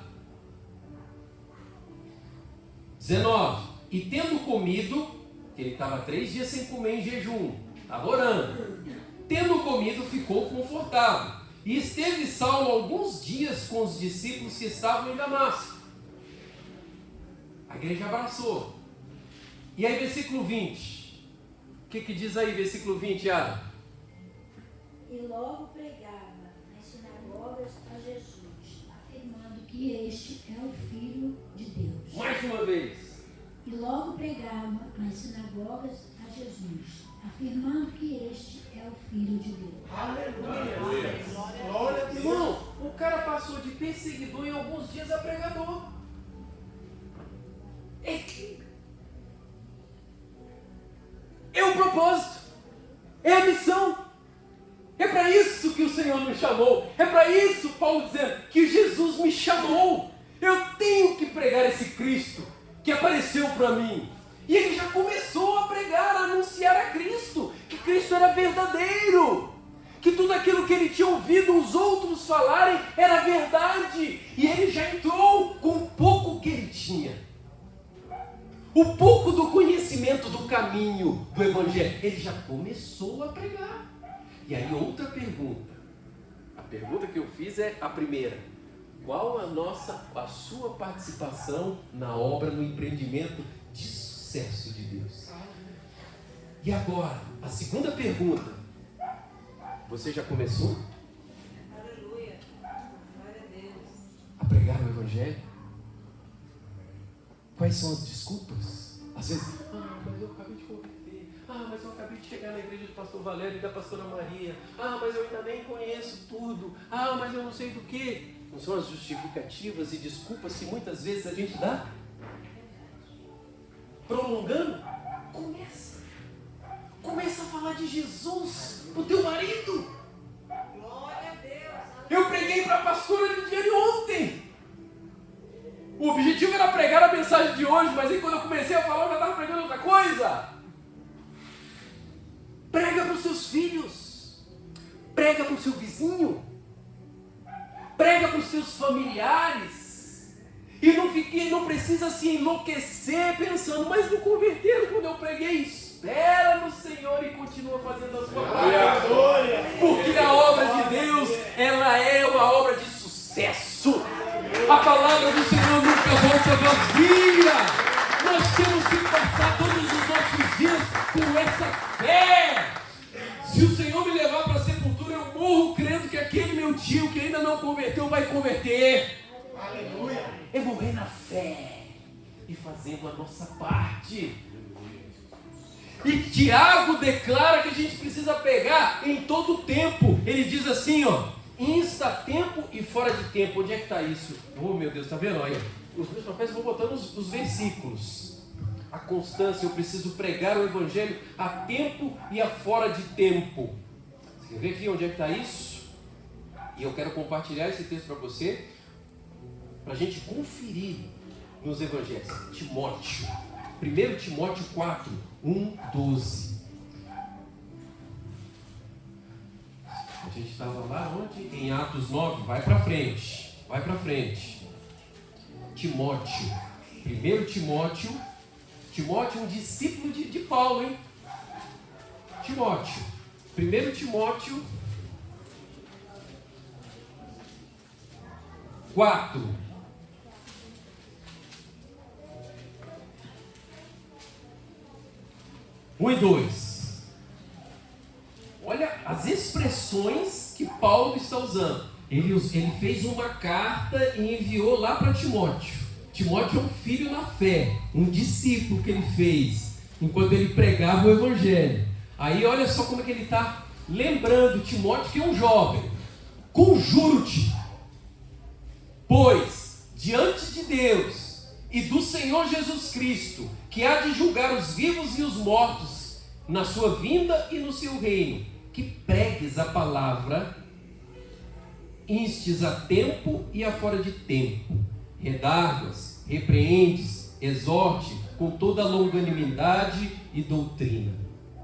19. E tendo comido, que ele estava 3 dias sem comer em jejum, estava orando. Tendo comido, ficou confortável. E esteve Saulo alguns dias com os discípulos que estavam em Damasco. A igreja abraçou. E aí, versículo 20. O que diz aí, versículo 20, Yara? E logo pregava nas sinagogas a Jesus, afirmando que este é o Filho de Deus. Mais uma vez. E logo pregava nas sinagogas a Jesus, afirmando que este é o Filho de Deus. Aleluia! Glória a Deus! Irmão, o cara passou de perseguidor em alguns dias a pregador. É o propósito, é a missão. É para isso que o Senhor nos chamou. É para isso, Paulo dizendo, que Jesus me chamou. Eu tenho que pregar esse Cristo que apareceu para mim. E ele já começou a pregar, a anunciar a Cristo, que Cristo era verdadeiro, que tudo aquilo que ele tinha ouvido os outros falarem era verdade. E ele já entrou com o pouco que ele tinha. O pouco do conhecimento do caminho do Evangelho, ele já começou a pregar. E aí outra pergunta. A pergunta que eu fiz é a primeira. Qual a sua participação na obra, no empreendimento de sucesso de Deus? E agora, a segunda pergunta. Você já começou Aleluia. Glória a Deus. a pregar o Evangelho? Quais são as desculpas? Às vezes, mas eu acabei de converter. Mas eu acabei de chegar na igreja do pastor Valério e da pastora Maria. Mas eu ainda nem conheço tudo. Mas eu não sei do que. Não são as justificativas e desculpas que muitas vezes a gente dá? Prolongando? Começa a falar de Jesus pro teu marido. Glória a Deus. Eu preguei para a pastora no dia de ontem. O objetivo era pregar a mensagem de hoje, mas aí quando eu comecei a falar, eu já estava pregando outra coisa. Prega para os seus filhos. Prega para o seu vizinho. Prega para os seus familiares. E não precisa se enlouquecer pensando, mas não converteram quando eu preguei. Espera no Senhor e continua fazendo a sua parte. Porque a obra de Deus, ela é uma obra de sucesso. A palavra do Senhor nunca volta vazia. Nós temos que passar todos os nossos dias com essa fé. Se o Senhor me levar para a sepultura, eu morro crendo que aquele meu tio que ainda não converteu vai converter. Aleluia. É morrer na fé e fazendo a nossa parte. E Tiago declara que a gente precisa pegar em todo o tempo. Ele diz assim, insta tempo e fora de tempo. Onde é que está isso? Oh, meu Deus, está vendo? Olha, os meus papéis vão botando os versículos. A constância, eu preciso pregar o Evangelho a tempo e a fora de tempo. Você quer ver aqui onde é que está isso? E eu quero compartilhar esse texto para você, para a gente conferir nos Evangelhos. Timóteo, 1 Timóteo 4, 1, 12. A gente estava lá onde? Em Atos 9, vai para frente. Timóteo, 1 Timóteo, Timóteo é um discípulo de Paulo, hein? Timóteo, 1 Timóteo 4. Um e 2. Olha as expressões que Paulo está usando. Ele fez uma carta e enviou lá para Timóteo. Timóteo é um filho na fé, um discípulo que ele fez enquanto ele pregava o Evangelho. Aí olha só como é que ele está lembrando Timóteo, que é um jovem. Conjuro-te, pois, diante de Deus e do Senhor Jesus Cristo, que há de julgar os vivos e os mortos na sua vinda e no seu reino, que pregues a palavra, instes a tempo e a fora de tempo, redargas, repreendes, exorte com toda a longanimidade e doutrina.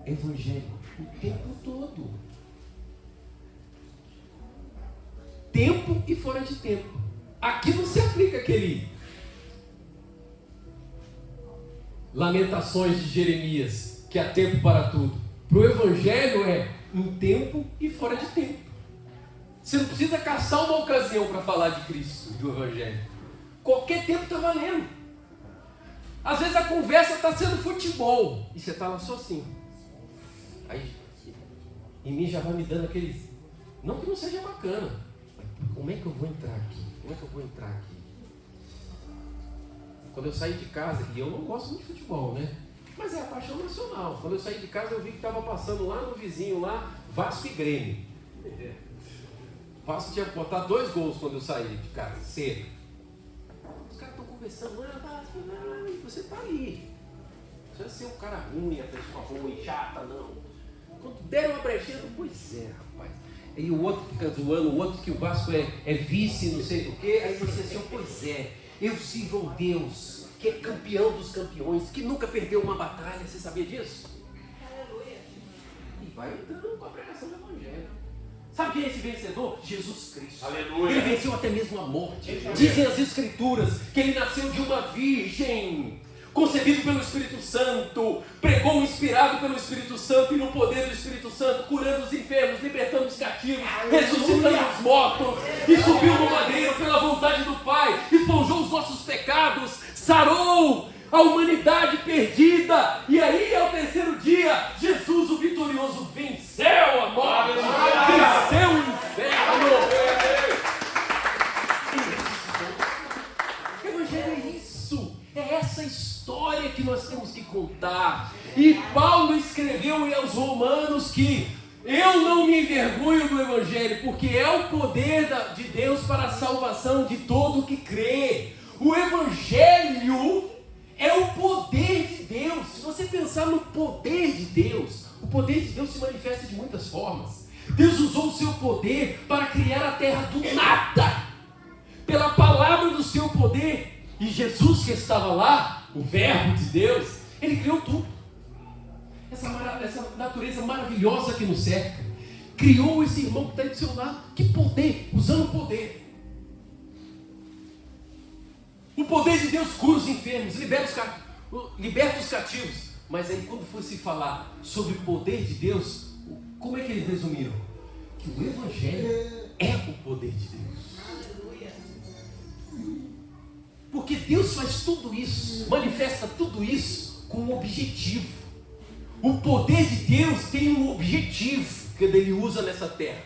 Evangelho o tempo todo. Tempo e fora de tempo. Aqui não se aplica aquele Lamentações de Jeremias, que há tempo para tudo. Para o Evangelho é em tempo e fora de tempo. Você não precisa caçar uma ocasião para falar de Cristo, do Evangelho. Qualquer tempo está valendo. Às vezes a conversa está sendo futebol e você está lá só assim. Aí, em mim já vai me dando aqueles... Não que não seja bacana. Como é que eu vou entrar aqui? Como é que eu vou entrar aqui? Quando eu saí de casa, e eu não gosto muito de futebol, né? Mas é a paixão nacional. Quando eu saí de casa, eu vi que estava passando lá no vizinho, lá, Vasco e Grêmio. O Vasco tinha botado 2 gols quando eu saí de casa, cedo. Os caras estão conversando, e você está ali. Você vai ser um cara ruim, a pessoa ruim, chata, não. Quando deram uma brechinha, pois é, rapaz. Aí o outro fica zoando, o outro que o Vasco é vice, não sei o quê. Aí você assim, pois é, eu sirvo ao Deus, que é campeão dos campeões, que nunca perdeu uma batalha. Você sabia disso? Aleluia. E vai entrando com a pregação do Evangelho. Sabe quem é esse vencedor? Jesus Cristo. Aleluia. Ele venceu até mesmo a morte. Dizem as Escrituras que ele nasceu de uma virgem, concebido pelo Espírito Santo, pregou inspirado pelo Espírito Santo e no poder do Espírito Santo, curando os enfermos, libertando os cativos, ressuscitando os mortos, e subiu no madeiro pela vontade do Pai, esponjou os nossos pecados, sarou a humanidade perdida, e aí ao 3º dia, Jesus o vitorioso venceu a morte, venceu o inferno. O Evangelho é isso, é essa história que nós temos que contar. E Paulo escreveu aos Romanos que eu não me envergonho do Evangelho, porque é o poder de Deus para a salvação de todo o que crê. O Evangelho é o poder de Deus. Se você pensar no poder de Deus, o poder de Deus se manifesta de muitas formas. Deus usou o seu poder para criar a terra do nada, pela palavra do seu poder. E Jesus, que estava lá, o Verbo de Deus, ele criou tudo. Essa natureza maravilhosa que nos cerca. Criou esse irmão que está aí do seu lado. Que poder, usando o poder. O poder de Deus cura os enfermos, liberta os cativos. Mas aí quando fosse falar sobre o poder de Deus, como é que eles resumiram? Que o Evangelho é o poder de Deus. Aleluia. Porque Deus faz tudo isso, manifesta tudo isso com um objetivo. O poder de Deus tem um objetivo que ele usa nessa terra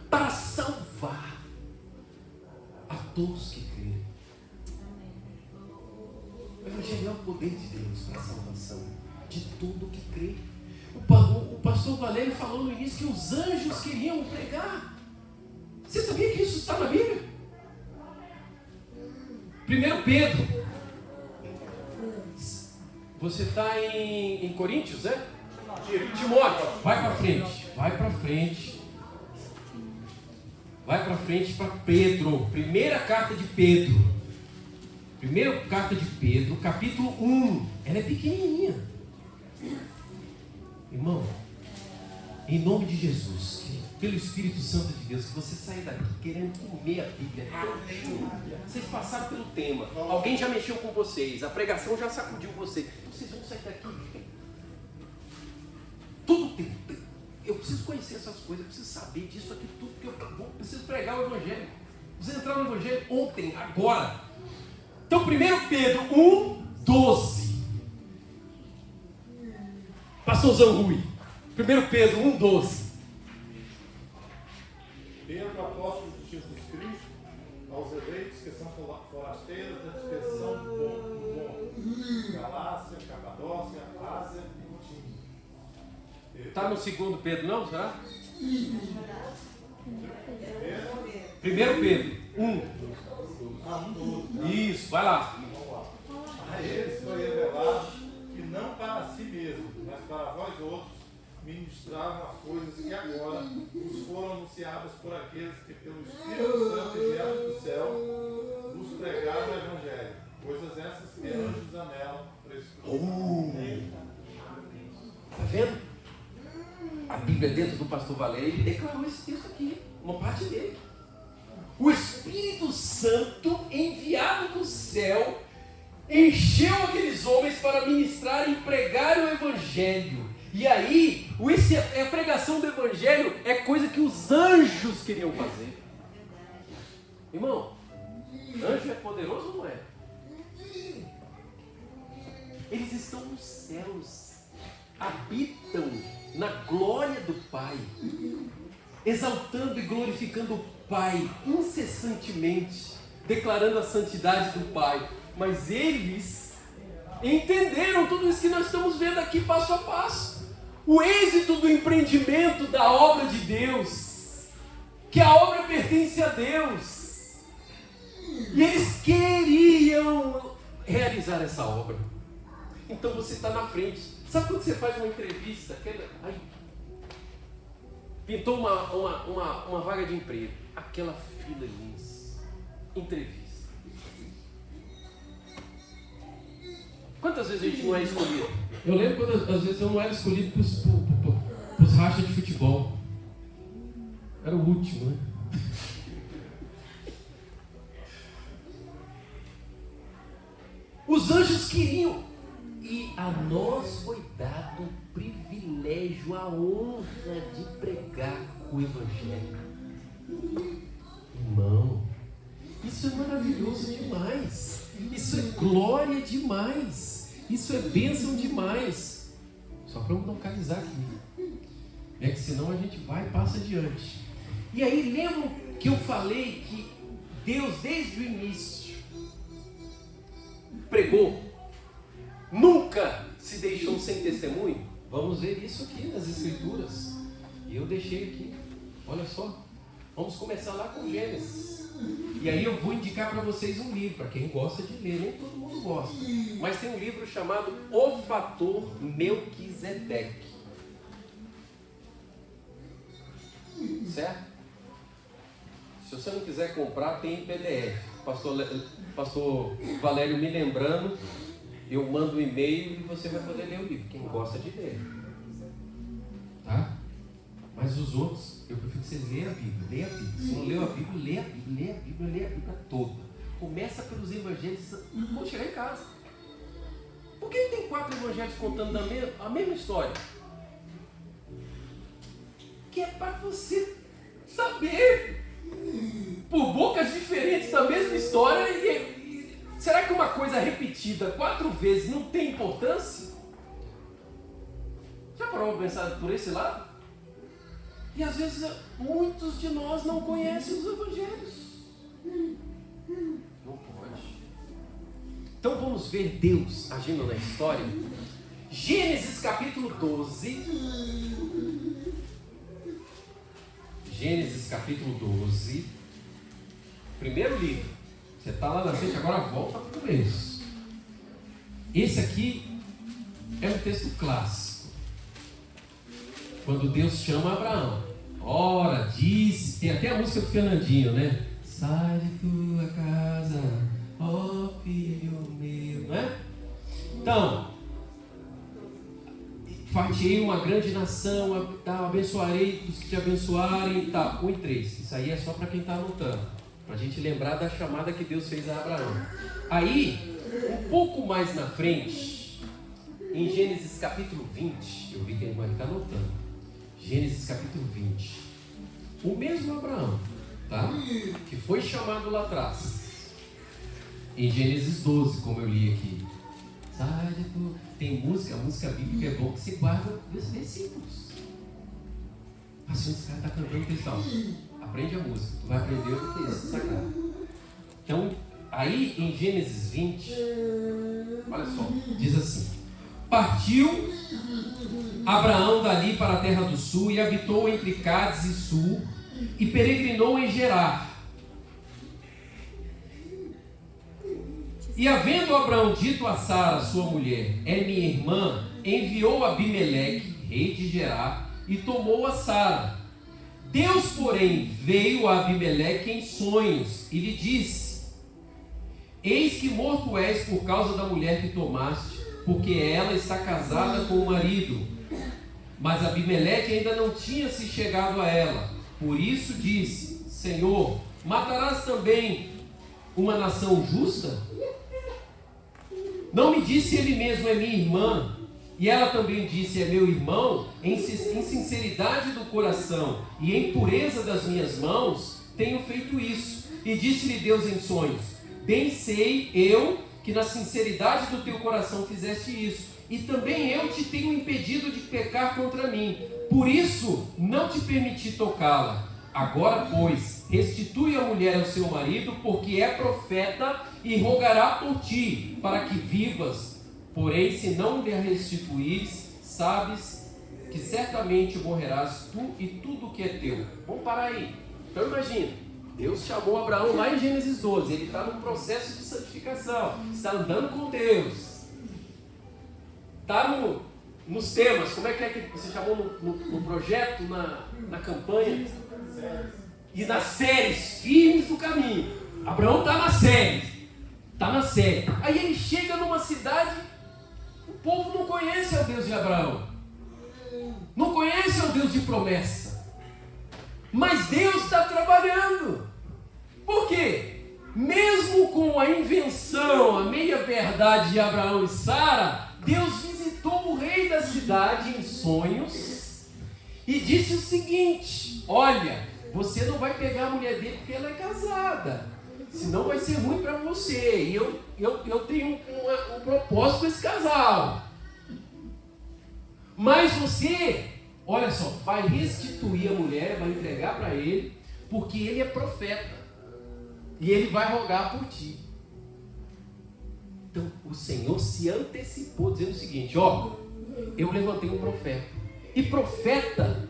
para salvar a todos que creem. O Evangelho é o poder de Deus para a salvação de todo que crê. O pastor Valério falou no início que os anjos queriam pregar. Você sabia que isso está na Bíblia? 1 Pedro. Você está em Coríntios, é? Timóteo, vai para frente. Vai para frente. Vai para frente para Pedro. Primeira carta de Pedro. Primeira carta de Pedro, capítulo 1. Ela é pequenininha. Irmão, em nome de Jesus, pelo Espírito Santo de Deus, que você saia daqui querendo comer a Bíblia. Vocês passaram pelo tema. Alguém já mexeu com vocês. A pregação já sacudiu vocês. Vocês vão sair daqui. Tudo tem. Eu preciso conhecer essas coisas. Eu preciso saber disso aqui tudo. Porque eu preciso pregar o Evangelho. Preciso entrar no Evangelho ontem, agora. Então 1 Pedro 1:12. Pastorzão Rui. 1 Pedro 1:12. Pedro, apóstolo de Jesus Cristo, aos eleitos que são forasteiros da dispersão do mundo, Galácia, Capadócia, Ásia e Bitínia. Está no 2 Pedro, não? Será? 1 Pedro 1. Isso, vai lá. A eles foi revelado que não para si mesmo, mas para vós outros, ministravam as coisas que agora nos foram anunciadas por aqueles que pelo Espírito Santo e vieram do céu nos pregaram o Evangelho, coisas essas que anjos anelam para escutar. Tá vendo? A Bíblia dentro do pastor Valério, ele declarou esse texto aqui, uma parte dele. O Espírito Santo enviado do céu encheu aqueles homens para ministrar e pregar o Evangelho. E aí, a pregação do Evangelho é coisa que os anjos queriam fazer. Irmão, anjo é poderoso ou não é? Eles estão nos céus, habitam na glória do Pai, exaltando e glorificando o Pai incessantemente, declarando a santidade do Pai. Mas eles entenderam tudo isso que nós estamos vendo aqui passo a passo. O êxito do empreendimento da obra de Deus, que a obra pertence a Deus. E eles queriam realizar essa obra. Então você está na frente. Sabe quando você faz uma entrevista? Aí, pintou uma vaga de emprego. Aquela fila imensa. Entrevista. Quantas vezes a gente não é escolhido? Eu lembro quando às vezes eu não era escolhido para os rachas de futebol. Era o último, né? Os anjos queriam. E a nós foi dado o privilégio, a honra de pregar o Evangelho. Irmão, isso é maravilhoso demais. Isso é glória demais. Isso é bênção demais. Só para eu localizar aqui. É que senão a gente vai e passa adiante. E aí lembram que eu falei que Deus desde o início pregou, nunca se deixou sem testemunho? Vamos ver isso aqui nas Escrituras. E eu deixei aqui, olha só. Vamos começar lá com Gênesis. E aí eu vou indicar para vocês um livro, para quem gosta de ler, nem todo mundo gosta. Mas tem um livro chamado O Fator Melquisedeque. Certo? Se você não quiser comprar, tem em PDF. Pastor Valério me lembrando, eu mando um e-mail e você vai poder ler o livro, quem gosta de ler. Tá? Mas os outros, eu prefiro que você leia a Bíblia. Leia a Bíblia. Se não leu a Bíblia, leia a Bíblia. Leia a Bíblia, leia a Bíblia toda. Começa pelos evangelhos quando chegar em casa. Por que tem 4 evangelhos contando a mesma história? Que é para você saber, por bocas diferentes da mesma história. Será que uma coisa repetida 4 vezes não tem importância? Já parou para pensar por esse lado? E às vezes muitos de nós não conhecem os evangelhos. Não pode. Então vamos ver Deus agindo na história. Gênesis capítulo 12. Gênesis capítulo 12. Primeiro livro. Você está lá na frente, agora volta para o começo. Esse aqui é um texto clássico. Quando Deus chama Abraão. Ora, disse, tem até a música do Fernandinho, né? Sai de tua casa, ó filho meu, não é? Então, fartei uma grande nação, abençoarei os que te abençoarem, tá, 1 e 3. Isso aí é só para quem está anotando, para a gente lembrar da chamada que Deus fez a Abraão. Aí, um pouco mais na frente, em Gênesis capítulo 20, eu vi que ele está anotando. Gênesis capítulo 20. O mesmo Abraão, tá? Que foi chamado lá atrás. Em Gênesis 12, como eu li aqui. Tem música, a música bíblica é bom que você guarda os versículos. Assim, esse cara está cantando cristão. Aprende a música, tu vai aprender o texto sagrado. Então, aí em Gênesis 20, olha só, diz assim: partiu Abraão dali para a terra do sul e habitou entre Cádiz e Sul e peregrinou em Gerar. E havendo Abraão dito a Sara, sua mulher, é minha irmã, enviou Abimeleque, rei de Gerar, e tomou a Sara. Deus, porém, veio a Abimeleque em sonhos e lhe disse: eis que morto és por causa da mulher que tomaste, porque ela está casada com o marido. Mas Abimeleque ainda não tinha se chegado a ela. Por isso disse: Senhor, matarás também uma nação justa? Não me disse ele mesmo, é minha irmã, e ela também disse, é meu irmão? Em sinceridade do coração e em pureza das minhas mãos, tenho feito isso. E disse-lhe Deus em sonhos, bem sei eu que na sinceridade do teu coração fizeste isso, e também eu te tenho impedido de pecar contra mim, por isso não te permiti tocá-la. Agora, pois, restitui a mulher ao seu marido, porque é profeta e rogará por ti, para que vivas. Porém, se não lhe a restituires, sabes que certamente morrerás tu e tudo que é teu. Vamos parar aí. Então imagina, Deus chamou Abraão lá em Gênesis 12, ele está num processo de santificação, está andando com Deus, está nos temas, como é que você chamou no projeto, na campanha? E nas séries, firmes no caminho. Abraão está na série. Aí ele chega numa cidade, o povo não conhece o Deus de Abraão, não conhece o Deus de promessa, mas Deus está trabalhando. Por quê? Mesmo com a invenção, a meia verdade de Abraão e Sara, Deus visitou o rei da cidade em sonhos e disse o seguinte: olha, você não vai pegar a mulher dele porque ela é casada, senão vai ser ruim para você. E eu tenho um propósito com esse casal. Mas você, olha só, vai restituir a mulher, vai entregar para ele, porque ele é profeta. E ele vai rogar por ti. Então o Senhor se antecipou dizendo o seguinte: ó, eu levantei um profeta. E profeta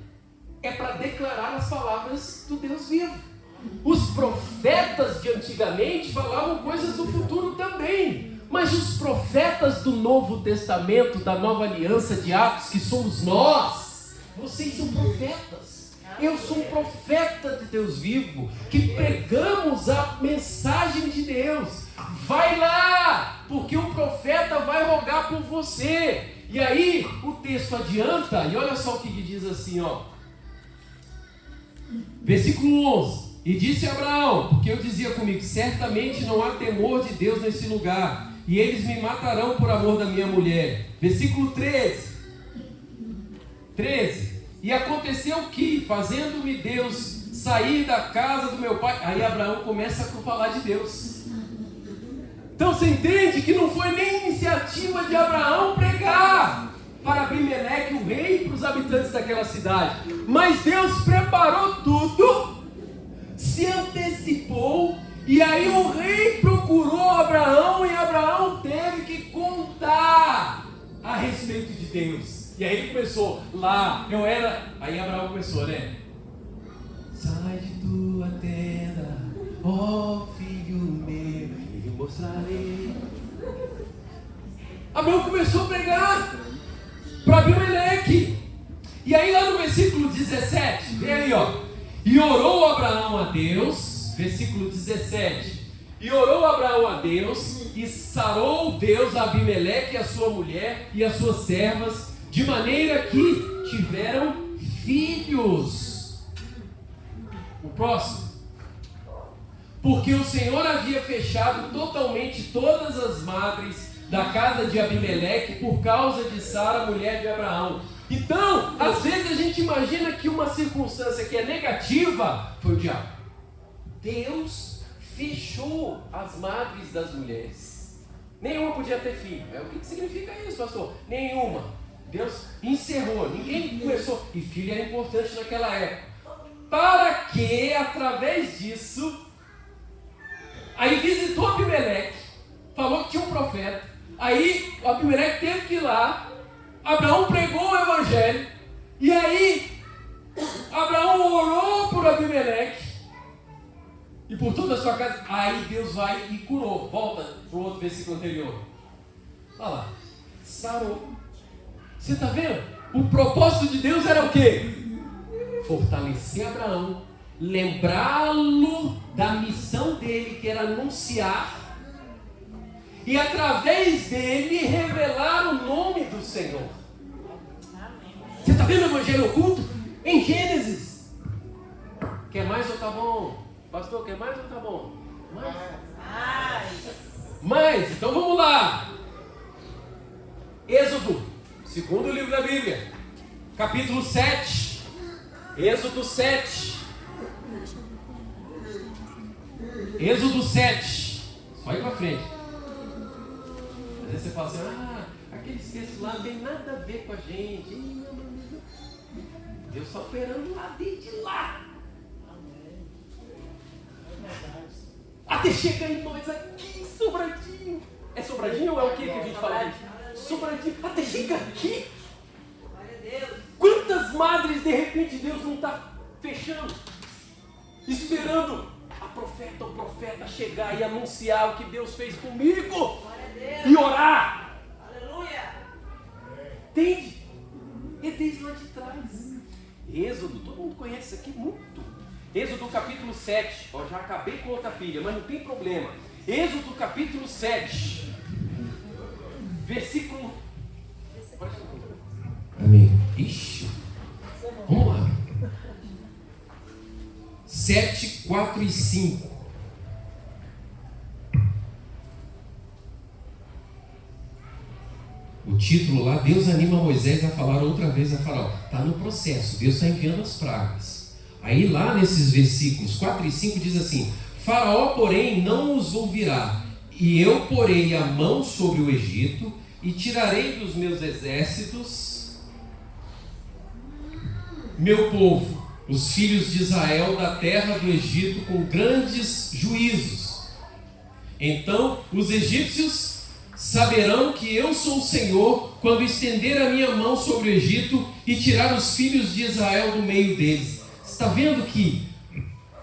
é para declarar as palavras do Deus vivo. Os profetas de antigamente falavam coisas do futuro também. Mas os profetas do Novo Testamento, da Nova Aliança de Atos, que somos nós, vocês são profetas. Eu sou um profeta de Deus vivo, que pregamos a mensagem de Deus. Vai lá, porque o profeta vai rogar por você. E aí o texto adianta, e olha só o que diz assim, ó. Versículo 11. E disse Abraão, porque eu dizia comigo, certamente não há temor de Deus nesse lugar, e eles me matarão por amor da minha mulher. Versículo 13. E aconteceu que, fazendo-me Deus sair da casa do meu pai, aí Abraão começa a falar de Deus. Então você entende que não foi nem iniciativa de Abraão pregar para Abimeleque, o rei, e para os habitantes daquela cidade, mas Deus preparou tudo, se antecipou, e aí o rei procurou Abraão, e Abraão teve que contar a respeito de Deus. E aí ele começou, aí Abraão começou, né? Sai de tua tenda, ó filho meu, e lhe mostrarei. Abraão começou a pregar para Abimeleque. E aí lá no versículo 17, vem aí, ó. E orou Abraão a Deus, versículo 17. E orou Abraão a Deus, e sarou Deus a Abimeleque, a sua mulher e as suas servas, de maneira que tiveram filhos. O próximo. Porque o Senhor havia fechado totalmente todas as madres da casa de Abimeleque por causa de Sara, mulher de Abraão. Então, às vezes a gente imagina que uma circunstância que é negativa foi o diabo. Deus fechou as madres das mulheres. Nenhuma podia ter filho. O que significa isso, pastor? Nenhuma. Deus encerrou, ninguém começou. E filho era importante naquela época. Para que, através disso, aí visitou Abimeleque, falou que tinha um profeta. Aí o Abimeleque teve que ir lá. Abraão pregou o evangelho. E aí Abraão orou por Abimeleque e por toda a sua casa. Aí Deus vai e curou. Volta para o outro versículo anterior. Olha lá. Sarou. Você está vendo? O propósito de Deus era o quê? Fortalecer Abraão, lembrá-lo da missão dele, que era anunciar, e através dele revelar o nome do Senhor. Você está vendo o evangelho oculto? Em Gênesis. Quer mais ou tá bom? Pastor, quer mais ou tá bom? Mais? Então vamos lá. Êxodo, segundo livro da Bíblia, capítulo 7. Êxodo 7. Êxodo 7. Só ir para frente. Às vezes você fala assim, aqueles textos lá não tem nada a ver com a gente. Deus está operando lá desde lá. Até chegar em nós aqui, Sobradinho. É Sobradinho ou é o que a gente fala? Sobradinho. Até chegar aqui. Glória a Deus. Quantas madres de repente Deus não está fechando? Esperando o profeta chegar e anunciar o que Deus fez comigo. Glória a Deus. E orar. Aleluia. Entende? É desde lá de trás. Êxodo, todo mundo conhece isso aqui muito. Êxodo capítulo 7. Ó, já acabei com outra pilha, mas não tem problema. Êxodo capítulo 7. Versículo. Amém. Ixi. Vamos lá. 7, 4 e 5. O título lá, Deus anima Moisés a falar outra vez a Faraó. Está no processo, Deus está enviando as pragas. Aí lá nesses versículos 4 e 5 diz assim: Faraó, porém, não os ouvirá, e eu porei a mão sobre o Egito, e tirarei dos meus exércitos meu povo, os filhos de Israel, da terra do Egito, com grandes juízos. Então os egípcios saberão que eu sou o Senhor, quando estender a minha mão sobre o Egito e tirar os filhos de Israel do meio deles. Está vendo que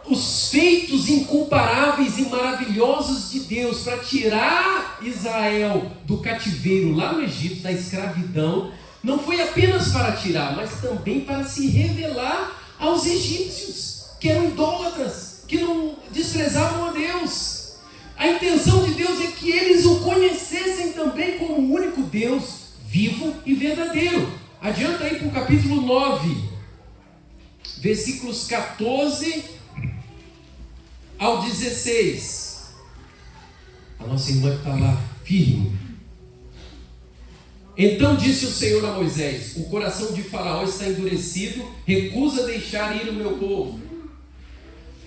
os feitos incomparáveis e maravilhosos de Deus para tirar Israel do cativeiro lá no Egito, da escravidão, não foi apenas para tirar, mas também para se revelar aos egípcios, que eram idólatras, que não desprezavam a Deus. A intenção de Deus é que eles o conhecessem também como o único Deus vivo e verdadeiro. Adianta aí para o capítulo 9, versículos 14 ao 16. A nossa irmã está lá firme. Então disse o Senhor a Moisés: o coração de Faraó está endurecido, recusa deixar ir o meu povo.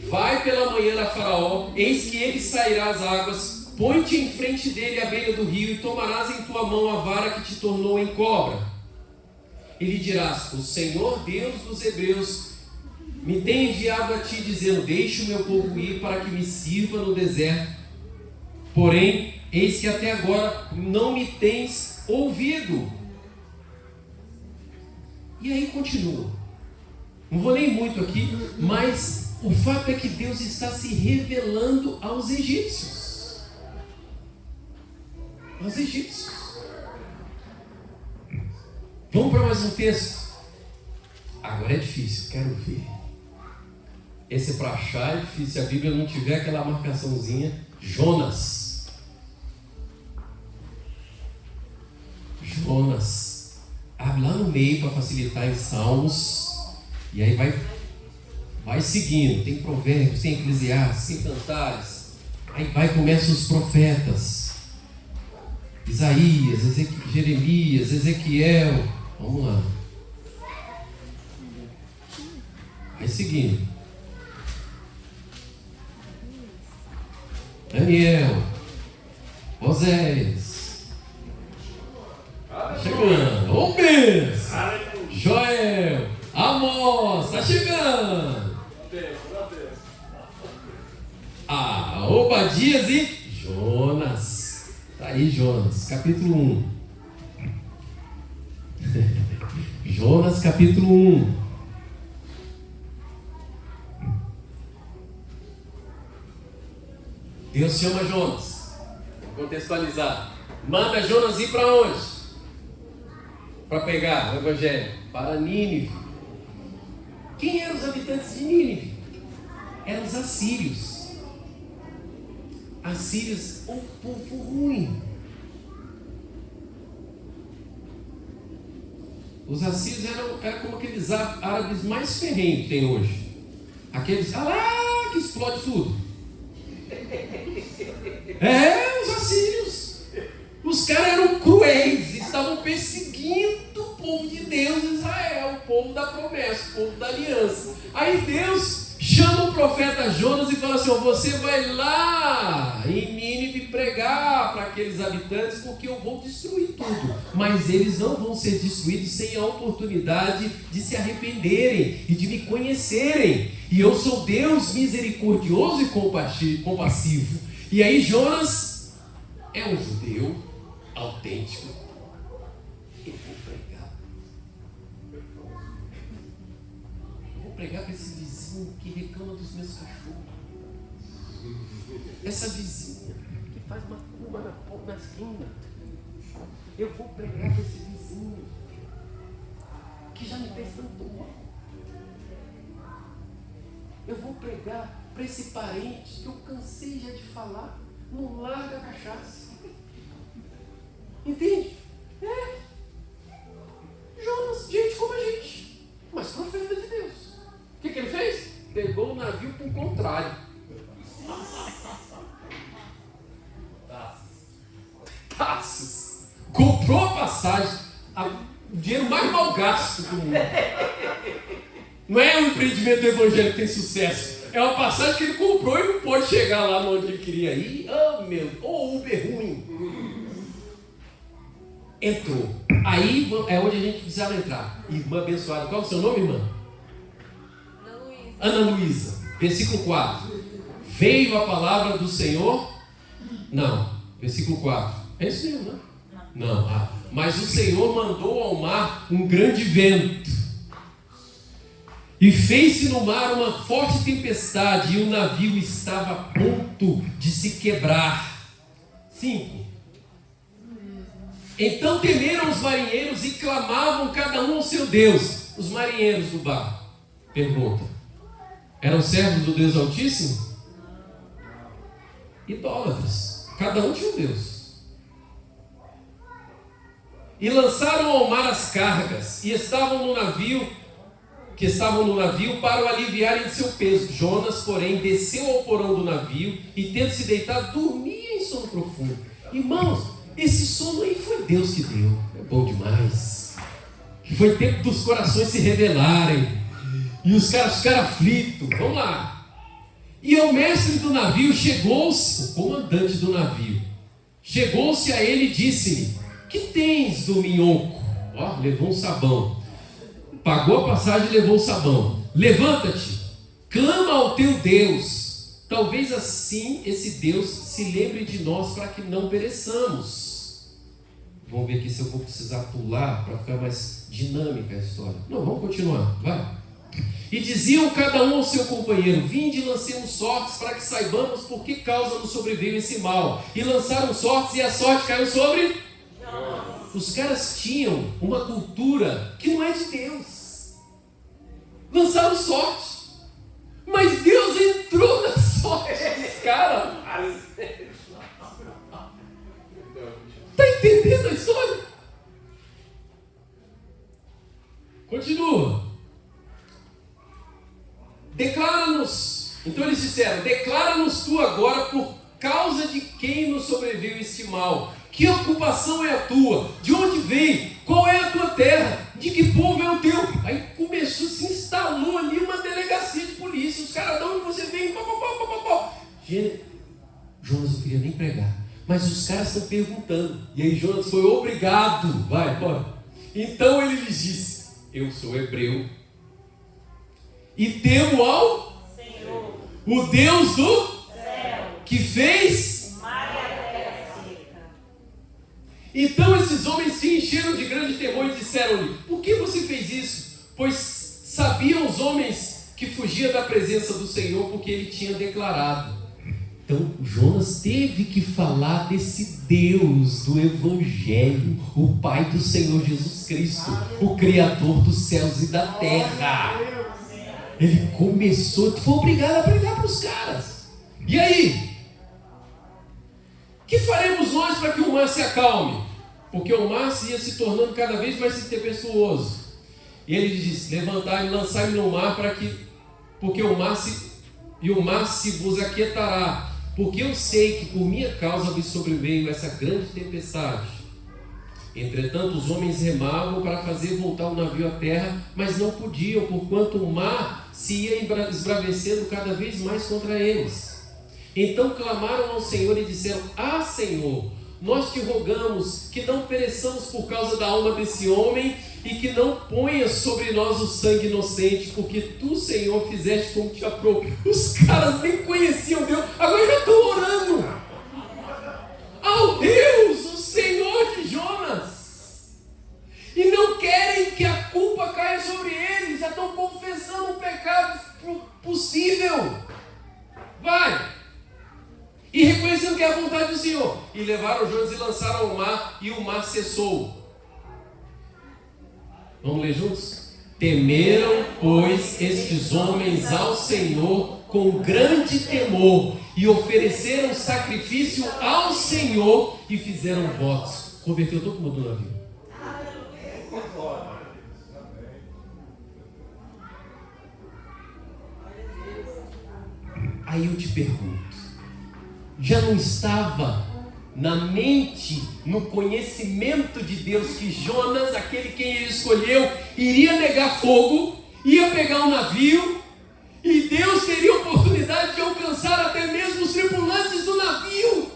Vai pela manhã a Faraó, eis que ele sairá às águas, põe-te em frente dele à beira do rio, e tomarás em tua mão a vara que te tornou em cobra. E lhe dirás: o Senhor Deus dos Hebreus me tem enviado a ti, dizendo: deixe o meu povo ir para que me sirva no deserto. Porém, eis que até agora não me tens ouvido. E aí continua. Não vou nem muito aqui, mas o fato é que Deus está se revelando aos egípcios. Aos egípcios. Vamos para mais um texto. Agora é difícil, quero ver. Esse é para achar, é difícil. Se a Bíblia não tiver aquela marcaçãozinha. Jonas. Jonas. Abre lá no meio para facilitar em Salmos. E aí vai seguindo. Tem Provérbios, tem Eclesiastes, tem Cantares. Aí começam os profetas. Isaías, Jeremias, Ezequiel. Vamos lá. Vai seguindo. Daniel, Oséias, chegando. Ô Bens, Joel, Amós, está chegando. Obadias e Jonas. Está aí Jonas, capítulo 1. Jonas, capítulo 1. Deus chama Jonas. Vou contextualizar. Manda Jonas ir para onde? Para pegar o evangelho. Para Nínive. Quem eram os habitantes de Nínive? Eram os assírios. Assírios, um povo ruim. Os assírios eram como aqueles árabes mais ferrenhos que tem hoje. Aqueles que explode tudo. Os assírios. Os caras eram cruéis, estavam perseguindo o povo de Deus, Israel, o povo da promessa, o povo da aliança. Aí Deus chama o profeta Jonas e fala assim: você vai lá em Nínive pregar para aqueles habitantes, porque eu vou destruir tudo. Mas eles não vão ser destruídos sem a oportunidade de se arrependerem e de me conhecerem. E eu sou Deus misericordioso e compassivo. E aí Jonas é um judeu autêntico. Eu vou pregar. Eu vou pregar para esse vizinho que reclama dos meus cachorros. Essa vizinha que faz macumba na esquina. Eu vou pregar para esse vizinho que já me fez tanto mal. Eu vou pregar para esse parente que eu cansei já de falar. Não larga a cachaça. Entende? Jonas, gente como a gente, mas profeta de Deus. O que ele fez? Pegou o navio para o contrário. Tassos. Comprou a passagem, o dinheiro mais mal gasto do mundo. Não é um empreendimento evangélico que tem sucesso. É uma passagem que ele comprou e não pode chegar lá onde ele queria ir. Oh meu, Uber ruim. Entrou. Aí é onde a gente precisava entrar. Irmã abençoada. Qual é o seu nome, irmã? Ana Luísa. Versículo 4. Veio a palavra do Senhor? Não. Versículo 4. É isso mesmo, né? Não. Mas o Senhor mandou ao mar um grande vento. E fez-se no mar uma forte tempestade, e o navio estava a ponto de se quebrar. 5. Então temeram os marinheiros e clamavam cada um ao seu Deus. Os marinheiros do barco, pergunta, eram servos do Deus Altíssimo? Idólatras. Cada um tinha um Deus. E lançaram ao mar as cargas, e estavam no navio para o aliviarem de seu peso. Jonas, porém, desceu ao porão do navio e, tendo se deitado, dormia em sono profundo. Irmãos, esse sono aí foi Deus que deu. É bom demais. Foi tempo dos corações se revelarem e os caras ficaram aflitos. Vamos lá. E o mestre do navio chegou-se, o comandante do navio, chegou-se a ele e disse-lhe: que tens do minhoco? Levou um sabão. Pagou a passagem e levou o sabão. Levanta-te, clama ao teu Deus. Talvez assim esse Deus se lembre de nós para que não pereçamos. Vamos ver aqui se eu vou precisar pular para ficar mais dinâmica a história. Não, vamos continuar, vai. E diziam cada um ao seu companheiro: vinde e lancemos sortes para que saibamos por que causa nos sobreveio esse mal. E lançaram sortes e a sorte caiu sobre nós. Os caras tinham uma cultura que não é de Deus. Lançaram sorte, mas Deus entrou na sorte dos caras. Está entendendo a história? Continua. Declara-nos. Então eles disseram: declara-nos tu agora por causa de quem nos sobreveio este mal. Que ocupação é a tua? De onde vem? Qual é a tua terra? De que povo é o teu? Aí começou, se instalou ali uma delegacia de polícia. Os caras, de onde você vem? Jonas não queria nem pregar, mas os caras estão perguntando. E aí Jonas foi obrigado. Bora. Então ele lhes disse: eu sou hebreu e temo ao Senhor, o Deus do céu, que fez Então esses homens se encheram de grande temor e disseram-lhe: por que você fez isso? Pois sabiam os homens que fugia da presença do Senhor, porque ele tinha declarado. Então Jonas teve que falar desse Deus do Evangelho, o Pai do Senhor Jesus Cristo, o Criador dos céus e da terra. Ele começou, foi obrigado a pregar para os caras. E aí? Que faremos nós para que o mar se acalme? Porque o mar ia se tornando cada vez mais tempestuoso. E ele disse: levantai e lançai no mar, porque o mar se vos aquietará. Porque eu sei que por minha causa vos sobreveio essa grande tempestade. Entretanto, os homens remavam para fazer voltar o navio à terra, mas não podiam, porquanto o mar se ia esbravecendo cada vez mais contra eles. Então clamaram ao Senhor e disseram: Ah, Senhor, nós te rogamos que não pereçamos por causa da alma desse homem e que não ponhas sobre nós o sangue inocente, porque tu, Senhor, fizeste como te aprouve. Os caras nem conheciam Deus, agora já estão orando ao Deus, o Senhor de Jonas, e não querem que a culpa caia sobre eles, já estão confessando o pecado possível. Vai! E reconhecendo que é a vontade do Senhor. E levaram Jonas e lançaram ao mar, e o mar cessou. Vamos ler juntos? Temeram, pois, estes homens ao Senhor com grande temor, e ofereceram sacrifício ao Senhor, e fizeram votos. Converteu todo mundo no navio. Aí eu te pergunto, já não estava na mente, no conhecimento de Deus, que Jonas, aquele quem ele escolheu, iria negar fogo, ia pegar um navio, e Deus teria a oportunidade de alcançar até mesmo os tripulantes do navio?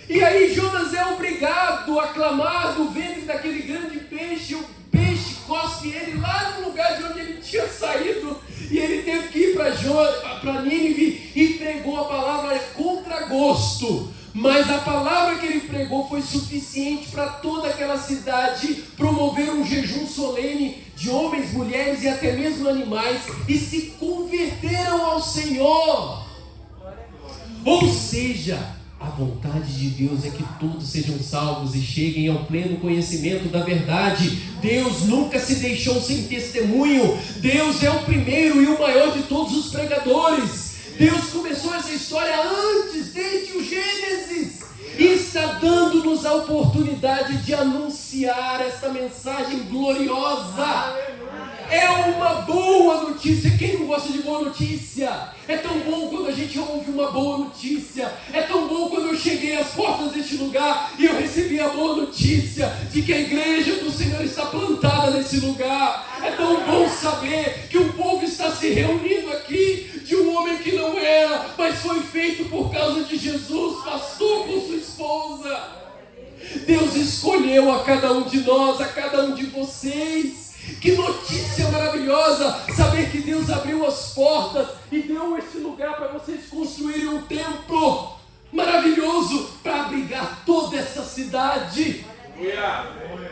E aí Jonas é obrigado a clamar do ventre daquele grande peixe, o peixe cospe ele lá no lugar de onde ele tinha saído, e ele teve que ir para Nínive e pregou a palavra contra gosto. Mas a palavra que ele pregou foi suficiente para toda aquela cidade promover um jejum solene de homens, mulheres e até mesmo animais, e se converteram ao Senhor. Ou seja, a vontade de Deus é que todos sejam salvos e cheguem ao pleno conhecimento da verdade. Deus nunca se deixou sem testemunho. Deus é o primeiro e o maior de todos os pregadores. Deus começou essa história antes, desde o Gênesis, e está dando-nos a oportunidade de anunciar esta mensagem gloriosa. É uma boa notícia. Quem não gosta de boa notícia? É tão bom quando a gente ouve uma boa notícia. É tão bom quando eu cheguei às portas deste lugar e eu recebi a boa notícia de que a igreja do Senhor está plantada nesse lugar. É tão bom saber que o povo está se reunindo aqui, de um homem que não era, mas foi feito por causa de Jesus, pastor com sua esposa. Deus escolheu a cada um de nós, a cada um de vocês. Que notícia maravilhosa saber que Deus abriu as portas e deu esse lugar para vocês construírem um templo maravilhoso para abrigar toda essa cidade,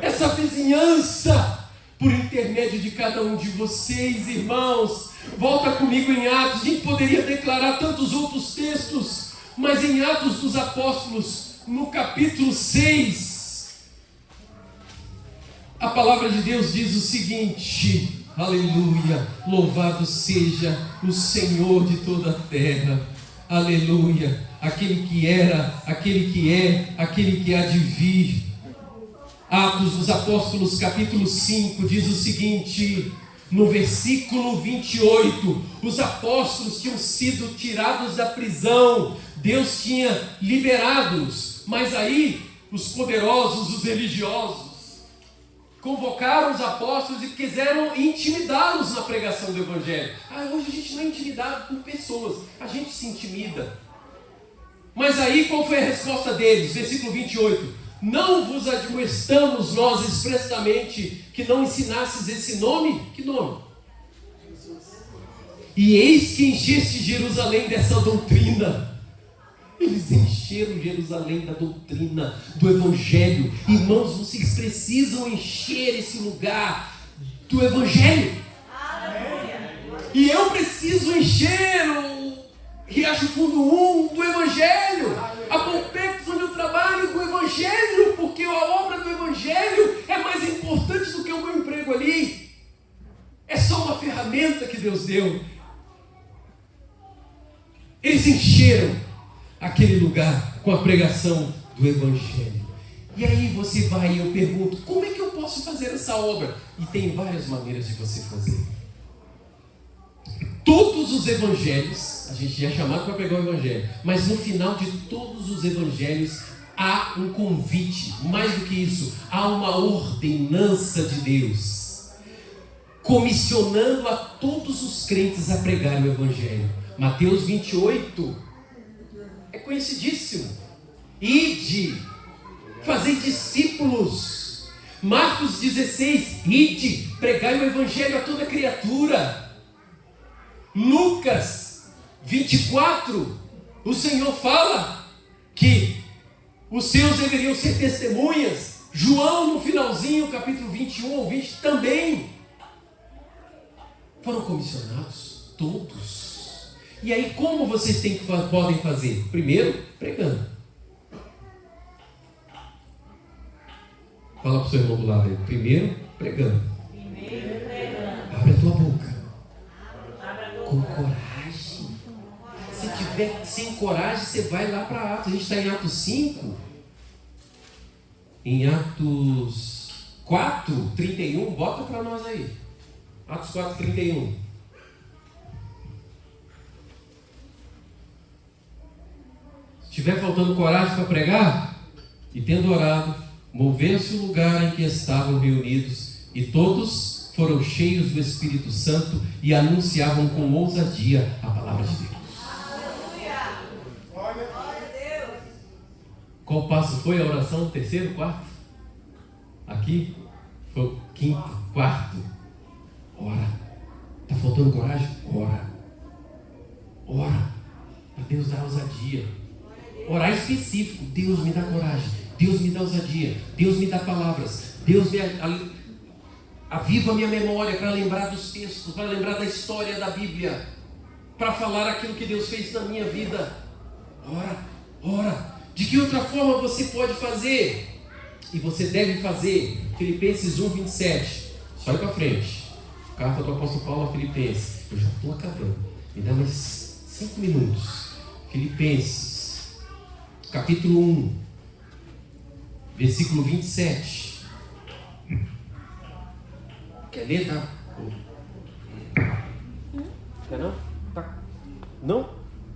essa vizinhança, por intermédio de cada um de vocês, irmãos. Volta comigo em Atos. A gente poderia declarar tantos outros textos, mas em Atos dos Apóstolos, no capítulo 6, a palavra de Deus diz o seguinte: aleluia, louvado seja o Senhor de toda a terra, aleluia, aquele que era, aquele que é, aquele que há de vir. Atos dos Apóstolos capítulo 5 diz o seguinte, no versículo 28, os apóstolos tinham sido tirados da prisão, Deus tinha liberado-os, mas aí os poderosos, os religiosos, convocaram os apóstolos e quiseram intimidá-los na pregação do Evangelho. Hoje a gente não é intimidado por pessoas, a gente se intimida. Mas aí qual foi a resposta deles? Versículo 28. Não vos admoestamos nós expressamente que não ensinasses esse nome? Que nome? Jesus. E eis que encheste Jerusalém dessa doutrina. Eles encheram Jerusalém da doutrina, do Evangelho. Irmãos, vocês precisam encher esse lugar do Evangelho. E eu preciso encher o Riacho Fundo 1 do Evangelho. A Pompex, onde eu trabalho, do Evangelho. Porque a obra do Evangelho é mais importante do que o meu emprego ali. É só uma ferramenta que Deus deu. Eles encheram aquele lugar com a pregação do Evangelho. E aí você vai e eu pergunto, como é que eu posso fazer essa obra? E tem várias maneiras de você fazer. Todos os evangelhos, a gente é chamado para pregar o Evangelho, mas no final de todos os evangelhos há um convite, mais do que isso, há uma ordenança de Deus, comissionando a todos os crentes a pregar o Evangelho. Mateus 28 é conhecidíssimo. Ide, fazei discípulos. Marcos 16, ide, pregai o Evangelho a toda criatura. Lucas 24, o Senhor fala que os seus deveriam ser testemunhas. João, no finalzinho, capítulo 21 ou 20, também foram comissionados, todos. E aí, como vocês podem fazer? Primeiro, pregando. Fala para o seu irmão do lado aí. Primeiro, pregando. Abre a tua boca. Com coragem. Se tiver sem coragem, você vai lá para Atos. A gente está em Atos 5. Em Atos 4, 31. Bota para nós aí. Atos 4, 31. Se estiver faltando coragem para pregar, e tendo orado, moveu-se o lugar em que estavam reunidos, e todos foram cheios do Espírito Santo e anunciavam com ousadia a palavra de Deus. Glória a Deus. Qual passo foi a oração? Terceiro, quarto? Aqui foi o quinto, quarto. Ora. Está faltando coragem? Ora. Ora. Para Deus dar ousadia. Orar específico. Deus me dá coragem. Deus me dá ousadia. Deus me dá palavras. Deus me aviva a minha memória para lembrar dos textos, para lembrar da história da Bíblia, para falar aquilo que Deus fez na minha vida. Ora, ora. De que outra forma você pode fazer? E você deve fazer. Filipenses 1, 27. Só ir para frente. Carta do apóstolo Paulo a Filipenses. Eu já estou acabando. Me dá mais 5 minutos. Filipenses, capítulo 1, versículo 27. Quer ler? Tá? Quer não? Tá. Não?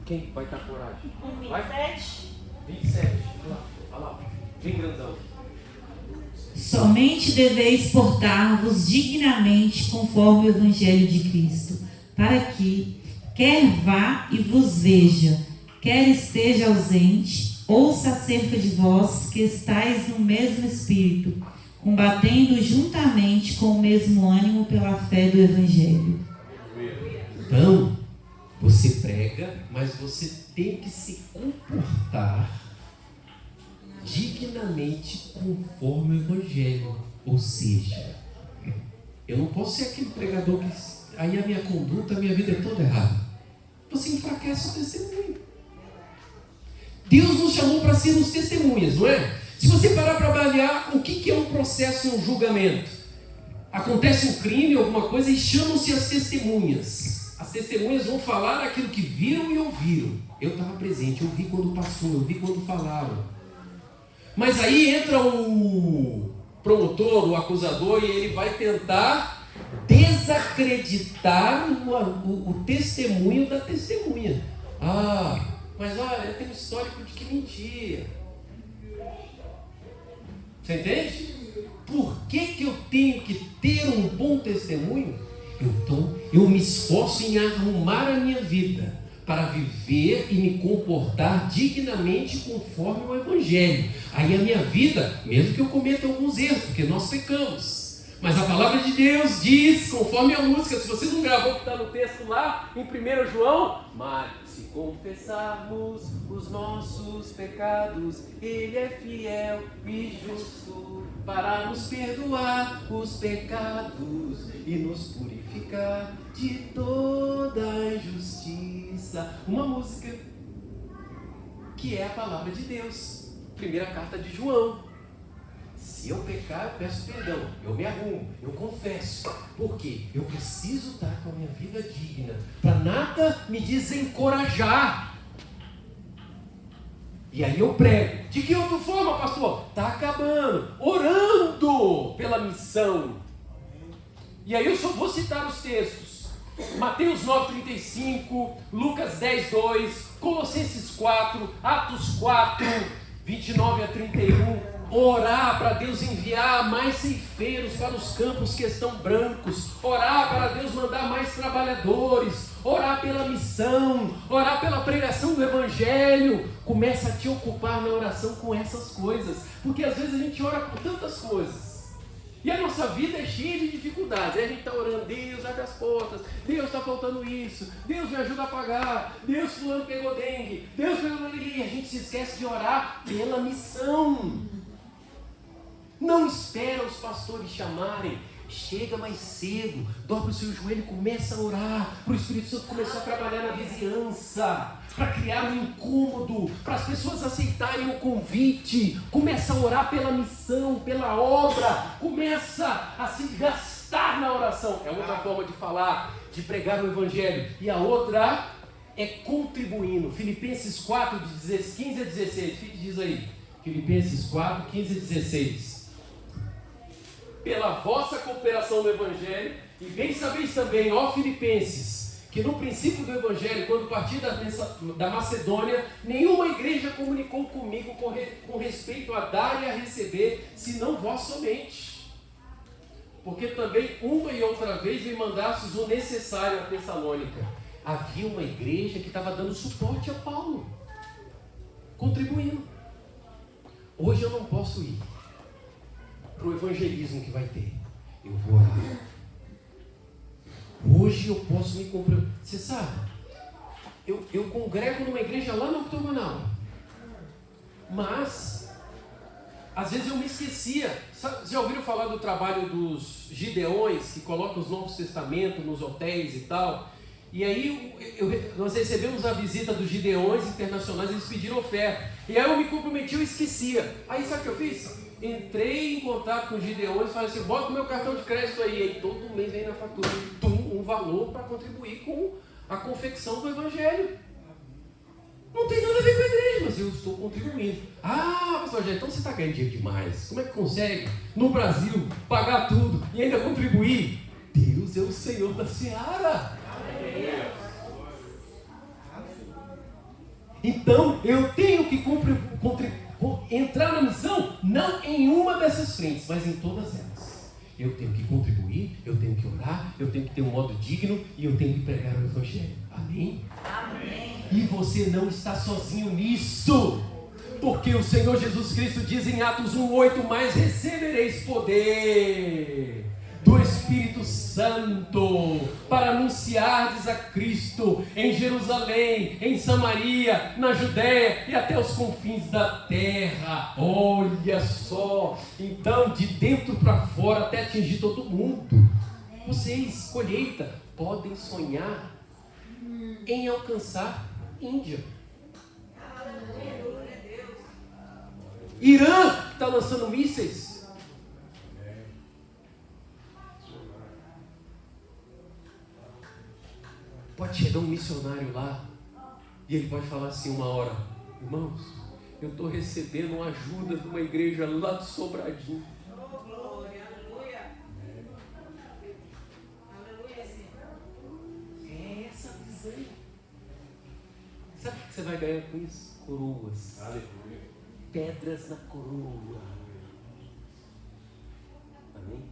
Quem vai estar coragem? Vai? 27. Olha lá. Vem grandão. Somente deveis portar-vos dignamente conforme o Evangelho de Cristo, para que, quer vá e vos veja, quer esteja ausente, ouça acerca de vós que estáis no mesmo Espírito, combatendo juntamente com o mesmo ânimo pela fé do Evangelho. Então, você prega, mas você tem que se comportar dignamente conforme o Evangelho. Ou seja, eu não posso ser aquele pregador que aí a minha conduta, a minha vida é toda errada. Você enfraquece o testemunho. Deus nos chamou para sermos testemunhas, não é? Se você parar para avaliar o que é um processo, um julgamento, acontece um crime, alguma coisa, e chamam-se as testemunhas. As testemunhas vão falar aquilo que viram e ouviram. Eu estava presente, eu vi quando passou, eu vi quando falaram. Mas aí entra o promotor, o acusador, e ele vai tentar desacreditar o testemunho da testemunha. Mas olha, eu tenho um histórico de que mentia. Você entende? Por que eu tenho que ter um bom testemunho? Então, eu me esforço em arrumar a minha vida para viver e me comportar dignamente conforme o Evangelho. Aí a minha vida, mesmo que eu cometa alguns erros, porque nós pecamos, mas a palavra de Deus diz, conforme a música, se você não gravou o que está no texto lá, em 1 João, mas se confessarmos os nossos pecados, Ele é fiel e justo para nos perdoar os pecados e nos purificar de toda injustiça. Uma música que é a palavra de Deus. Primeira carta de João. Se eu pecar, eu peço perdão, eu me arrumo, eu confesso. Por quê? Eu preciso estar com a minha vida digna, para nada me desencorajar. E aí eu prego. De que outra forma, pastor? Está acabando. Orando pela missão. E aí eu só vou citar os textos. Mateus 9,35, Lucas 10,2, Colossenses 4, Atos 4, 29 a 31. Orar para Deus enviar mais ceifeiros para os campos que estão brancos. Orar para Deus mandar mais trabalhadores. Orar pela missão. Orar pela pregação do Evangelho. Começa a te ocupar na oração com essas coisas. Porque às vezes a gente ora por tantas coisas. E a nossa vida é cheia de dificuldades. Aí a gente está orando, Deus abre as portas, Deus está faltando isso, Deus me ajuda a pagar, Deus fulano pegou dengue, Deus pegou dengue. E a gente se esquece de orar pela missão. Não espera os pastores chamarem. Chega mais cedo, dobra o seu joelho e começa a orar, para o Espírito Santo começar a trabalhar na vizinhança, para criar um incômodo, para as pessoas aceitarem o convite. Começa a orar pela missão, pela obra, começa a se gastar na oração. É outra forma de falar, de pregar o Evangelho. E a outra é contribuindo. Filipenses 4, de 15 a 16, o que diz aí? Filipenses 4, 15 a 16. Pela vossa cooperação no Evangelho, e bem sabeis também, ó Filipenses, que no princípio do Evangelho, quando parti da Macedônia, nenhuma igreja comunicou comigo com respeito a dar e a receber, senão vós somente. Porque também uma e outra vez me mandastes o necessário a Tessalônica. Havia uma igreja que estava dando suporte a Paulo, contribuindo. Hoje eu não posso ir para o evangelismo que vai ter. Eu vou orar. Hoje eu posso me comprometer. Você sabe, eu congrego numa igreja lá no octogonal, mas às vezes eu me esquecia. Sabe, já ouviram falar do trabalho dos Gideões, que colocam os Novos Testamentos nos hotéis e tal? E aí nós recebemos a visita dos Gideões internacionais, eles pediram oferta. E aí eu me comprometi, eu esquecia. Aí sabe o que eu fiz? Entrei em contato com os Gideões e falei assim, bota o meu cartão de crédito aí. E aí todo mês vem na fatura um valor para contribuir com a confecção do Evangelho. Não tem nada a ver com a igreja, mas eu estou contribuindo. Ah, pastor Rogério, então você está ganhando dinheiro demais. Como é que consegue, no Brasil, pagar tudo e ainda contribuir? Deus é o Senhor da seara. Então, eu tenho que entrar na missão, não em uma dessas frentes, mas em todas elas. Eu tenho que contribuir, eu tenho que orar, eu tenho que ter um modo digno e eu tenho que pregar o Evangelho. Amém? Amém. E você não está sozinho nisso, porque o Senhor Jesus Cristo diz em Atos 1:8, mas recebereis poder do Espírito Santo para anunciardes a Cristo em Jerusalém, em Samaria, na Judéia e até os confins da terra. Olha só, então de dentro para fora até atingir todo mundo. Vocês, colheita, podem sonhar em alcançar Índia. Irã está lançando mísseis. Pode chegar um missionário lá e ele pode falar assim uma hora: irmãos, eu estou recebendo uma ajuda de uma igreja lá do Sobradinho. Oh, glória, aleluia. Aleluia, Senhor. É essa visão. Sabe o que você vai ganhar com isso? Coroas. Aleluia. Pedras na coroa. Amém?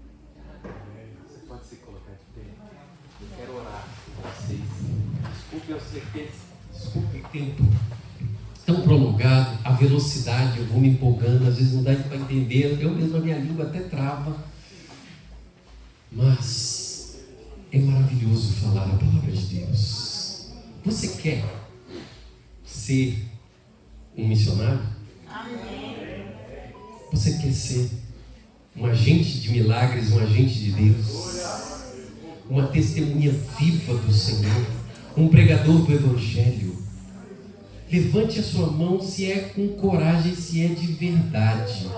Você pode se colocar de pé. Eu quero orar por vocês. Desculpe eu ser desculpe o tempo tão prolongado, a velocidade, eu vou me empolgando, às vezes não dá para entender, eu mesmo a minha língua até trava. Mas é maravilhoso falar a palavra de Deus. Você quer ser um missionário? Amém. Você quer ser um agente de milagres, um agente de Deus? Uma testemunha viva do Senhor, um pregador do Evangelho? Levante a sua mão se é com coragem, se é de verdade.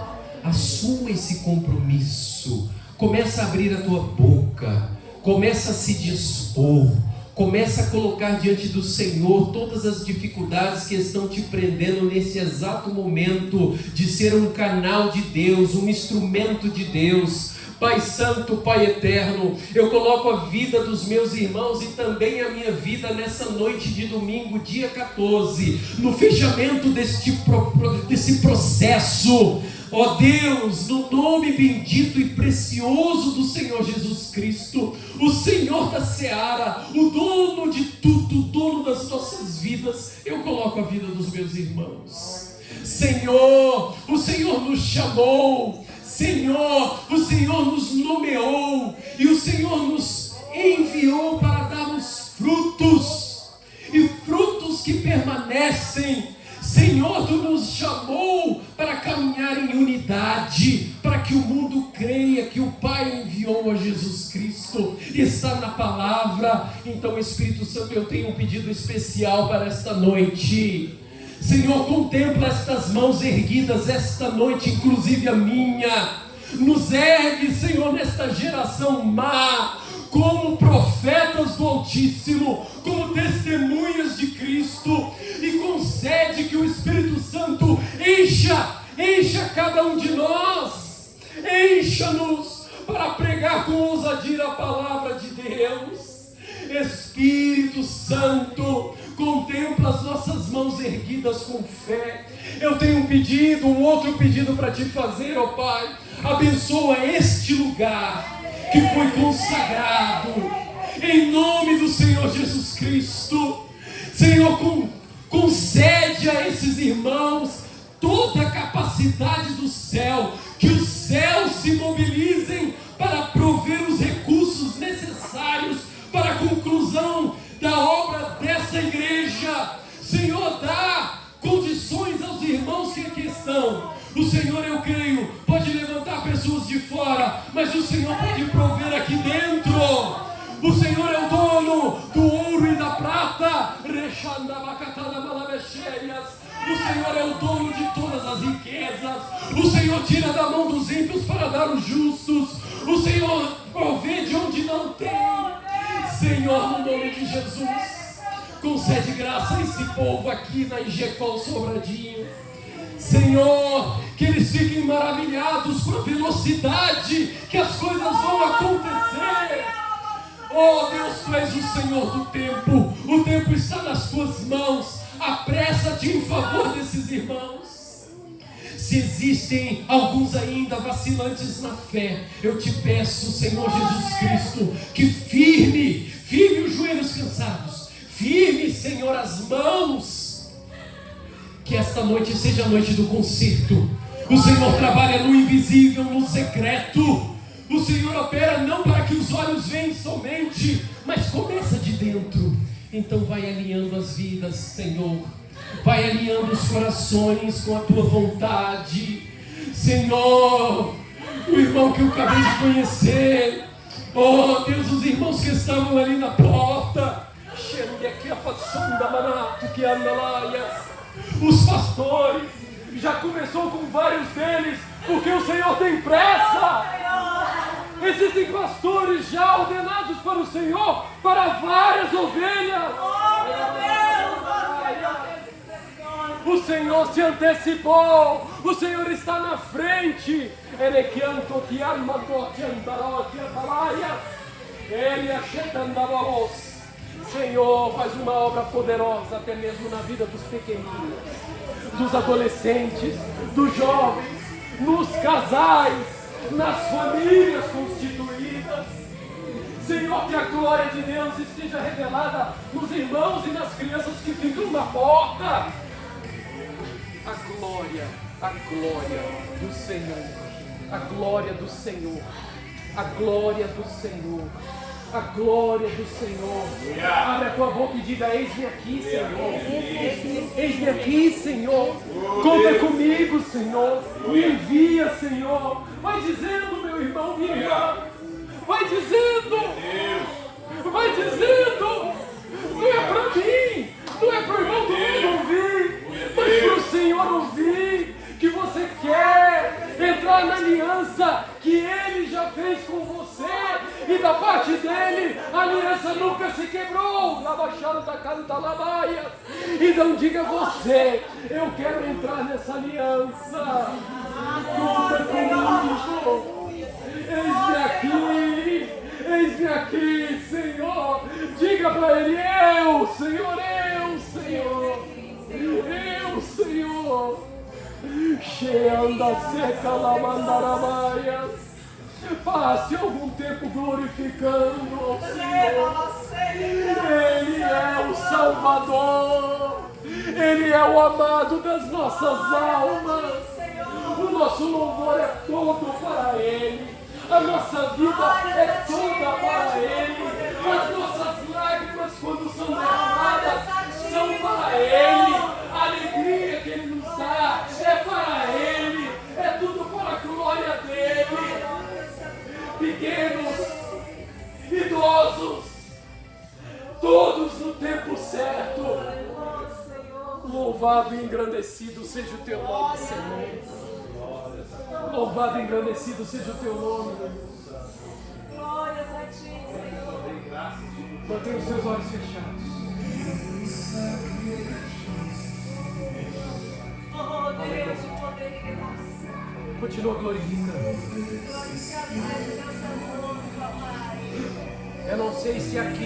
Assuma esse compromisso. Começa a abrir a tua boca, começa a se dispor, começa a colocar diante do Senhor todas as dificuldades que estão te prendendo nesse exato momento de ser um canal de Deus, um instrumento de Deus, Pai Santo, Pai Eterno, eu coloco a vida dos meus irmãos e também a minha vida nessa noite de domingo, dia 14, no fechamento desse processo. Ó Deus, no nome bendito e precioso do Senhor Jesus Cristo, o Senhor da seara, o dono de tudo, o dono das nossas vidas, eu coloco a vida dos meus irmãos. Senhor, o Senhor nos chamou, Senhor, o Senhor nos nomeou e o Senhor nos enviou para darmos frutos, e frutos que permanecem. Senhor, Tu nos chamou para caminhar em unidade, para que o mundo creia que o Pai enviou a Jesus Cristo, está na palavra. Então, Espírito Santo, eu tenho um pedido especial para esta noite. Senhor, contempla estas mãos erguidas esta noite, inclusive a minha. Nos ergue, Senhor, nesta geração má, como profetas do Altíssimo, como testemunhas de Cristo, e concede que o Espírito Santo encha cada um de nós, encha-nos para pregar com ousadia a palavra de Deus. Espírito Santo, contempla as nossas mãos erguidas com fé. Eu tenho um outro pedido para Te fazer, ó Pai. Abençoa este lugar que foi consagrado, em nome do Senhor Jesus Cristo. Senhor, concede a esses irmãos toda a capacidade do céu, que os céus se mobilizem para prover os recursos necessários para a conclusão da obra dessa igreja. Senhor, dá condições aos irmãos que aqui estão. O Senhor, eu creio, pode levantar pessoas de fora, mas o Senhor pode prover aqui dentro. O Senhor é o dono do ouro e da prata. O Senhor é o dono de todas as riquezas. O Senhor tira da mão dos ímpios para dar aos justos. O Senhor provê de onde não tem. Senhor, no nome de Jesus, concede graça a esse povo aqui na Igecol Sobradinho. Senhor, que eles fiquem maravilhados com a velocidade que as coisas vão acontecer. Oh Deus, Tu és o Senhor do tempo. O tempo está nas Tuas mãos. Apressa-te em favor desses irmãos. Se existem alguns ainda vacilantes na fé, eu Te peço, Senhor Jesus Cristo, que firme os joelhos cansados, firme, Senhor, as mãos. Que esta noite seja a noite do concerto. O Senhor trabalha no invisível, no secreto. O Senhor opera não para que os olhos vejam somente, mas começa de dentro. Então vai alinhando as vidas, Senhor. Vai alinhando os corações com a Tua vontade. Senhor, o irmão que eu acabei de conhecer. Oh Deus, os irmãos que estavam ali na porta. Os pastores, já começou com vários deles, porque o Senhor tem pressa. Existem pastores já ordenados para o Senhor, para várias ovelhas. O Senhor se antecipou, o Senhor está na frente. Senhor, faz uma obra poderosa até mesmo na vida dos pequeninos, dos adolescentes, dos jovens, nos casais, nas famílias constituídas. Senhor, que a glória de Deus esteja revelada nos irmãos e nas crianças que ficam na porta. A glória do Senhor, a glória do Senhor, a glória do Senhor, a glória do Senhor. Abre a tua boca e diga: eis-me aqui, Senhor. Eis-me aqui, Senhor. Conta comigo, Senhor. Me envia, Senhor. Vai dizendo, meu irmão, minha irmã. Vai dizendo. Vai dizendo. Não é para mim. Não é para o irmão do mundo ouvir, mas para o Senhor ouvir. Que você quer entrar na aliança que Ele já fez com você, e da parte dele a aliança nunca se quebrou. Então diga você: eu quero entrar nessa aliança. Conta comigo. Eis-me seca la mandarabaias. Passe algum tempo glorificando ao Senhor. Ele é o Salvador. Ele é o amado das nossas almas. O nosso louvor é todo para Ele. A nossa vida é toda para Ele. As nossas lágrimas, quando são derramadas, são para Ele. A alegria que Ele nos dá é para Ele. É tudo para a glória dEle. Pequenos, idosos, todos no tempo certo. Louvado e engrandecido seja o teu nome, Senhor. Louvado e engrandecido seja o teu nome, Deus. Glórias a ti, Senhor. Mantenha os seus olhos fechados. Oh, Deus de poder e graça. Continua glorificando. Glorificado seja o teu santo nome, papai. Eu não sei se aqui